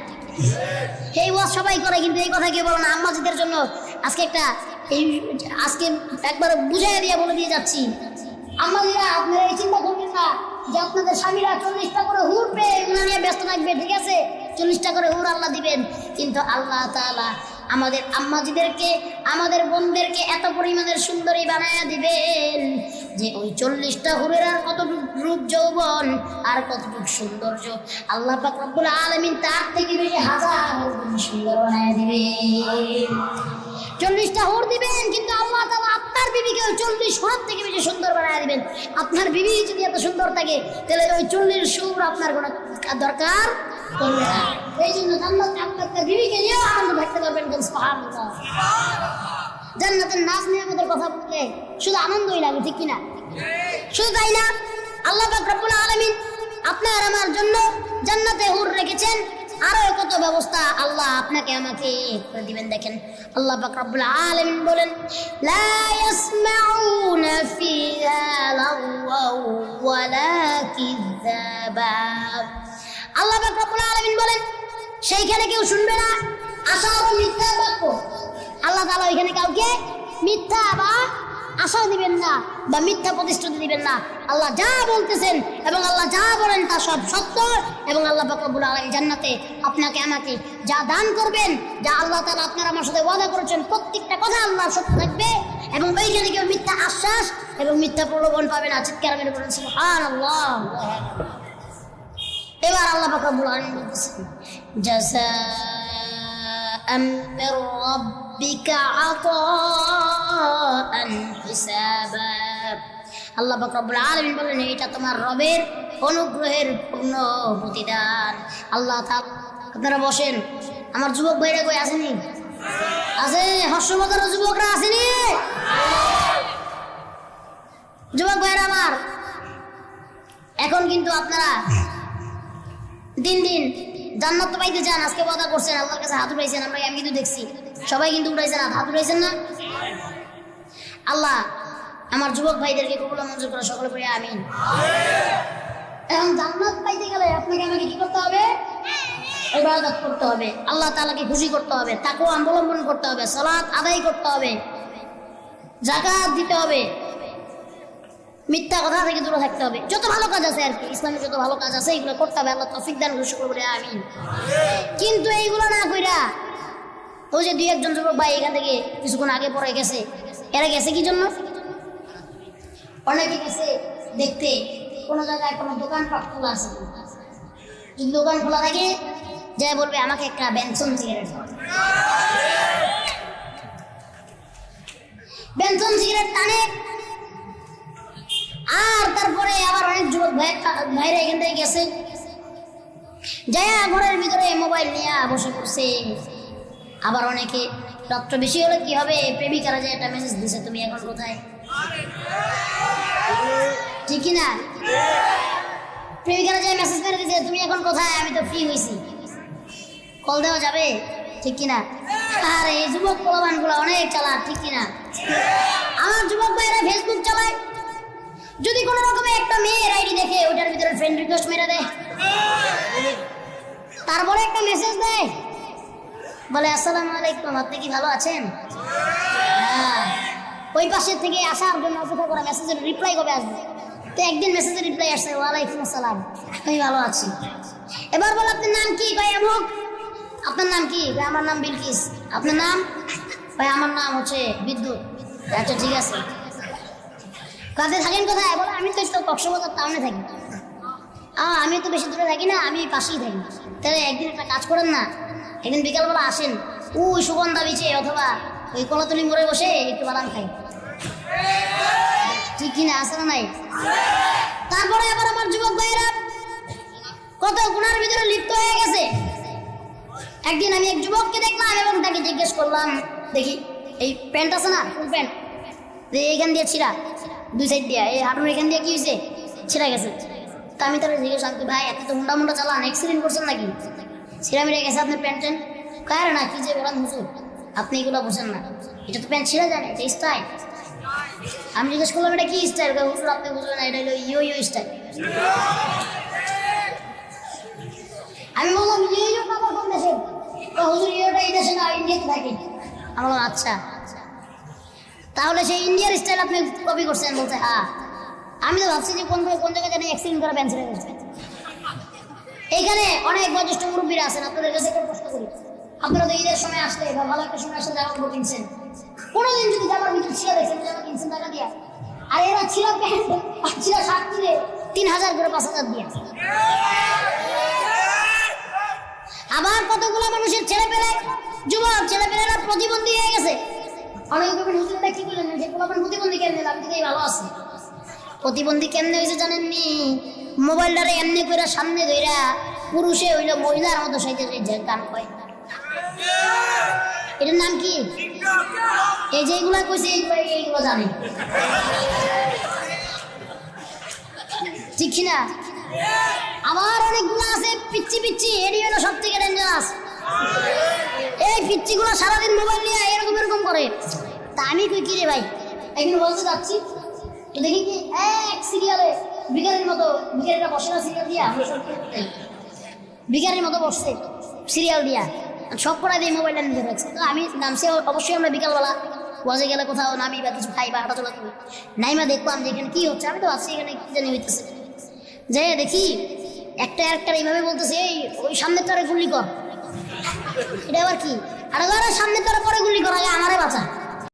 এই ওয়াজ সবাই করে, কিন্তু এই কথা কেউ বলে না। আম্মাজিদের জন্য আজকে একবার বুঝাই দিয়ে বলে দিয়ে যাচ্ছি, আম্মাজিরা আপনারা এই চিন্তা করবেন না যে আপনাদের স্বামীরা 40টা করে হুর পেয়ে এগুলো নিয়ে ব্যস্ত থাকবে, ঠিক আছে? 40টা করে হুর আল্লাহ দিবেন, কিন্তু আল্লাহ তাআলা আমাদের আম্মাজিদেরকে, আমাদের বোনদেরকে এত পরিমাণের সুন্দরী বানায়া দিবেন যে ওই 40টা হুরের আর কতটুক রূপ যৌবন আর কতটুক সৌন্দর্য আল্লাহ পাক রব্বুল আলামিন তার থেকে বেশি হাজার গুণ সুন্দর বানায়া দিবেন। 40টা হুর দিবেন, কিন্তু আল্লাহ তাআলা আপনার বিবিকে ওই 40 হুর থেকে বেশি সুন্দর বানায়া দিবেন। আপনার বিবি যদি এত সুন্দর থাকে তাহলে ওই 40 হুর আপনার কোনো দরকার পড়বে না। এই জন্য জান্নাতে আপনার বিবিকে নিয়েও আনন্দ থাকতে পারবেন। সুবহানাল্লাহ। জান্নাতের নাজ নিয়ামতের কথা বললে শুধু আনন্দই লাগে, ঠিক কিনা? শুধু তাই না, আল্লাহ পাক রব্বুল আলামিন আপনার আমার জন্য জান্নাতে হুর রেখেছেন, আরো কত ব্যবস্থা আল্লাহ আপনাকে আমাকে করে দিবেন। দেখেন আল্লাহ পাক রব্বুল আলামিন বলেন লা ইয়াসমাউনা ফিহা লাগাও ওয়ালা কিযাবা। আল্লাহ পাক রব্বুল আলামিন বলেন সেইখানে কেউ শুনবে না আশা ও মিথ্যা বাক্য। আল্লাহ তাআলা ওইখানে কাউকে মিথ্যা বা আশা দিবেন না বা মিথ্যা প্রতিশ্রুতি দিবেন না। আল্লাহ যা বলতেছেন এবং আল্লাহ যা বলেন তা সব সত্য, এবং আল্লাহ পাক রব্বুল আলামিন জান্নাতে আপনাকে আমাকে যা দান করবেন, যা আল্লাহ তাআলা আপনার আমার সাথে ওয়াদা করেছেন, প্রত্যেকটা কথা আল্লাহ সত্য থাকবে এবং ওইখানে কেউ মিথ্যা আশ্বাস এবং মিথ্যা প্রলোভন পাবে না। চিৎকার করে বলেন সুবহানাল্লাহ। এবার আল্লাহ পাক রব্বুল আলামিন বলতেছেন জাযাআন মির রাব্বিকা আতাআন হিসাবা। আল্লাহ পাক রব্বুল আলামিন বলেন এটা তোমার রবের অনুগ্রহের পূর্ণ প্রতিদান। আল্লাহ তাআলা, আপনারা বসেন, আমার যুবক ভাইরা কই আসেনি? আছে? হর্ষবর্ধন যুবকরা আসেনি? যুবক ভাইরা আমার, এখন কিন্তু আপনারা দিন দিন জান্নাত তো পাইতে চান। আজকে ওয়াদা করছেন, আল্লাহর কাছে হাত উঠাইছেন, আমি কিন্তু দেখছি সবাই কিন্তু উঠাইছেন, হাত উঠাইছেন না? আল্লাহ আমার যুবক ভাইদেরকে কবুল মঞ্জুর করে সকলে পড়ে আমিন। এখন জান্নাত পাইতে গেলে আপনাকে আমাকে কি করতে হবে? ইবাদত করতে হবে, আল্লাহ তাআলাকে খুশি করতে হবে, তাকওয়া অবলম্বন করতে হবে, সালাত আদায় করতে হবে, যাকাত দিতে হবে, মিথ্যা কথা থেকে দূরে থাকতে হবে। যত ভালো কাজ আছে আর কি, ইসলামের যত ভালো কাজ আছে এগুলো করতে হবে। আল্লাহ তৌফিক দান করুন, সকলে পড়ে আমিন। কিন্তু এইগুলো না কইরা ওই যে দুই একজন যুবক ভাই এখান থেকে কিছুক্ষণ আগে পরে গেছে, এরা গেছে কি জন্য? অনেকে গেছে দেখতে কোনো জায়গায় কোনো দোকানপাট খোলা আছে, যদি দোকান খোলা থাকে যা বলবে আমাকে একটা বেনসন সিগারেট দাও। বেনসন সিগারেট টানে, আর তারপরে আবার অনেক যুবক ভাইরা এখান থেকে গেছে, যায়া ঘরের ভিতরে মোবাইল নিয়ে বসে পড়ছে। আবার অনেকে রাত্র বেশি হলে কি হবে, প্রেমিকারা যে একটা মেসেজ দিছে, তুমি এখন কোথায়? ঠিক না? প্রেমিকারা যে মেসেজ করে দিছে, তুমি এখন কোথায়? আমি তো ফ্রি হয়েছি, কল দেওয়া যাবে? ঠিক কিনা? আর এই যুবক পোলাপান গুলো অনেক চালাক, ঠিক কিনা? আমার যুবক ভাইরা ফেসবুক চালায়, যদি কোনো রকমে একটা মেয়ের আইডি দেখে ওটার ভিতরে ফ্রেন্ড রিকোয়েস্ট মেরে দেয়, তারপরে একটা মেসেজ দেয়, বলে আসসালামু আলাইকুম, আপনি কি ভালো আছেন? হ্যাঁ, ওই পাশের থেকে আসার জন্য অপেক্ষা করা, মেসেজের রিপ্লাই কবে আসবে? তো একদিন মেসেজের রিপ্লাই আসছে, ওয়ালাইকুম আসসালাম, আমি ভালো আছি। এবার বলে আপনার নাম কি? ভাই আমুক। আপনার নাম কি? ভাই আমার নাম বিলকিস। আপনার নাম? ভাই আমার নাম হচ্ছে বিদ্যুৎ। আচ্ছা ঠিক আছে, কাজে থাকেন কোথায়? বলে আমি তো কক্সবাজার টাউনে থাকি। আমি তো বেশি দূরে থাকি না, আমি পাশেই থাকি। তাহলে একদিন একটা কাজ করেন না, একদিন বিকালবেলা আসেন, ওই সুগন্ধা বিচে অথবা ওই কলাতলি মোড়ে বসে একটু বাদাম খাই, ঠিক কিনা? আসে না নাই? তারপরে আবার আমার যুবক ভাইয়েরা কত গুনার ভিতরে লিপ্ত হয়ে গেছে। একদিন আমি এক যুবককে দেখলাম এবং তাকে জিজ্ঞেস করলাম, দেখি এই প্যান্ট আছে না, ফুল প্যান্ট, এইখান দিয়ে ছিঁড়া, দুই সাইড দিয়ে, এই হাঁটুর এখান দিয়ে কি হয়েছে? ছিঁড়া গেছে। তা আমি তাহলে জিজ্ঞেস করলাম, ভাই এত তো হুন্ডা মুন্ডা চালান, অ্যাক্সিডেন্ট করছেন নাকি? ছিঁড়া মিড়ে গেছে আপনার প্যান্ট ট্যান্ট? কার না, কি যে বলেন হুজুর, আপনি এগুলো বোঝেন না, এটা তো প্যান্ট ছিঁড়া যায় না, এটা স্টাইল। আমি জিজ্ঞেস করলাম এটা কি স্টাইল? হুজুর আপনি বুঝবেন না, এটা হলো ইয়ো ইয়ো স্টাইল। আমি বললাম ইয়ো ইয়ো কাপড় কোন দেশে? হুজুর ইয়োটা এই দেশে না, ইন্ডিয়াতে থাকে। আমি বললাম আচ্ছা, তাহলে সেই ইন্ডিয়ার স্টাইল আপনি কপি করছেন? বলছে হ্যাঁ। আমি তো ভাবছি যে কোন জায়গায় জানি অ্যাক্সিডেন্ট করে প্যান্ট ছিঁড়ে গেছে। এইখানে অনেক বয়োজ্যেষ্ঠ মুরব্বীরা আছেন, আপনাদের কাছে একটা প্রশ্ন করি, আপনারা তো ঈদের সময় আসলে বা ভালো একটা সময় আসলে জামা কাপড় কিনছেন, কোনোদিন যদি জামার ভিতরে ছিঁড়া দেখছেন, জামা কিনছেন টাকা দিয়া, আর এরা ছিঁড়া প্যান্ট আর ছিঁড়া শার্ট কিনে 3000 করে 5000 দিয়ে। আবার কতগুলো মানুষের ছেলেপেলে, যুবক ছেলেপেলেরা প্রতিবন্ধী হয়ে গেছে। অনেকে হুজুরটা কি বললেন যে পোলাপান প্রতিবন্ধী কেমনে? আমি থেকেই ভালো আছে। প্রতিবন্ধী কেমনে হয়েছে জানেননি? মোবাইলটারে এমনি করে সামনে ধইরা পুরুষে হইল মহিলার মতো সাইতে গান কয়। এটার নাম কি? এই যে এইগুলা কইছে এইগুলো জানে, ঠিক না? আবার অনেকগুলো আছে পিচ্ছি পিচ্ছি, এটি হলো সব থেকে ডেঞ্জারাস। এই পিচ্ছিগুলো সারাদিন মোবাইল নিয়ে এরকম এরকম করে। তা আমি কই কি রে ভাই, একদিন বলতে যাচ্ছি তো দেখি কি এক সিরিয়ালে বিকারের মতো, বিকারিরা বসে না সিরিয়াল দিয়া, বিকারের মতো বসছে সিরিয়াল দিয়া, সব করা দিয়ে মোবাইলটা নিতে রাখছে। তো আমি নামছি, অবশ্যই আমরা বিকালবেলা ওয়াজে গেলে কোথাও নামি বা কিছু খাই বা হাঁটাচলা করি, নাইমা দেখলাম যে এখানে কি হচ্ছে, আমি তো আছি এখানে কি জানি হইতেছে, যে দেখি একটা এইভাবে বলতেছে, এই ওই সামনের তারে গুলি কর। এটা আবার কি? আর সামনের তারে পরে গুলি করা, আগে আমারে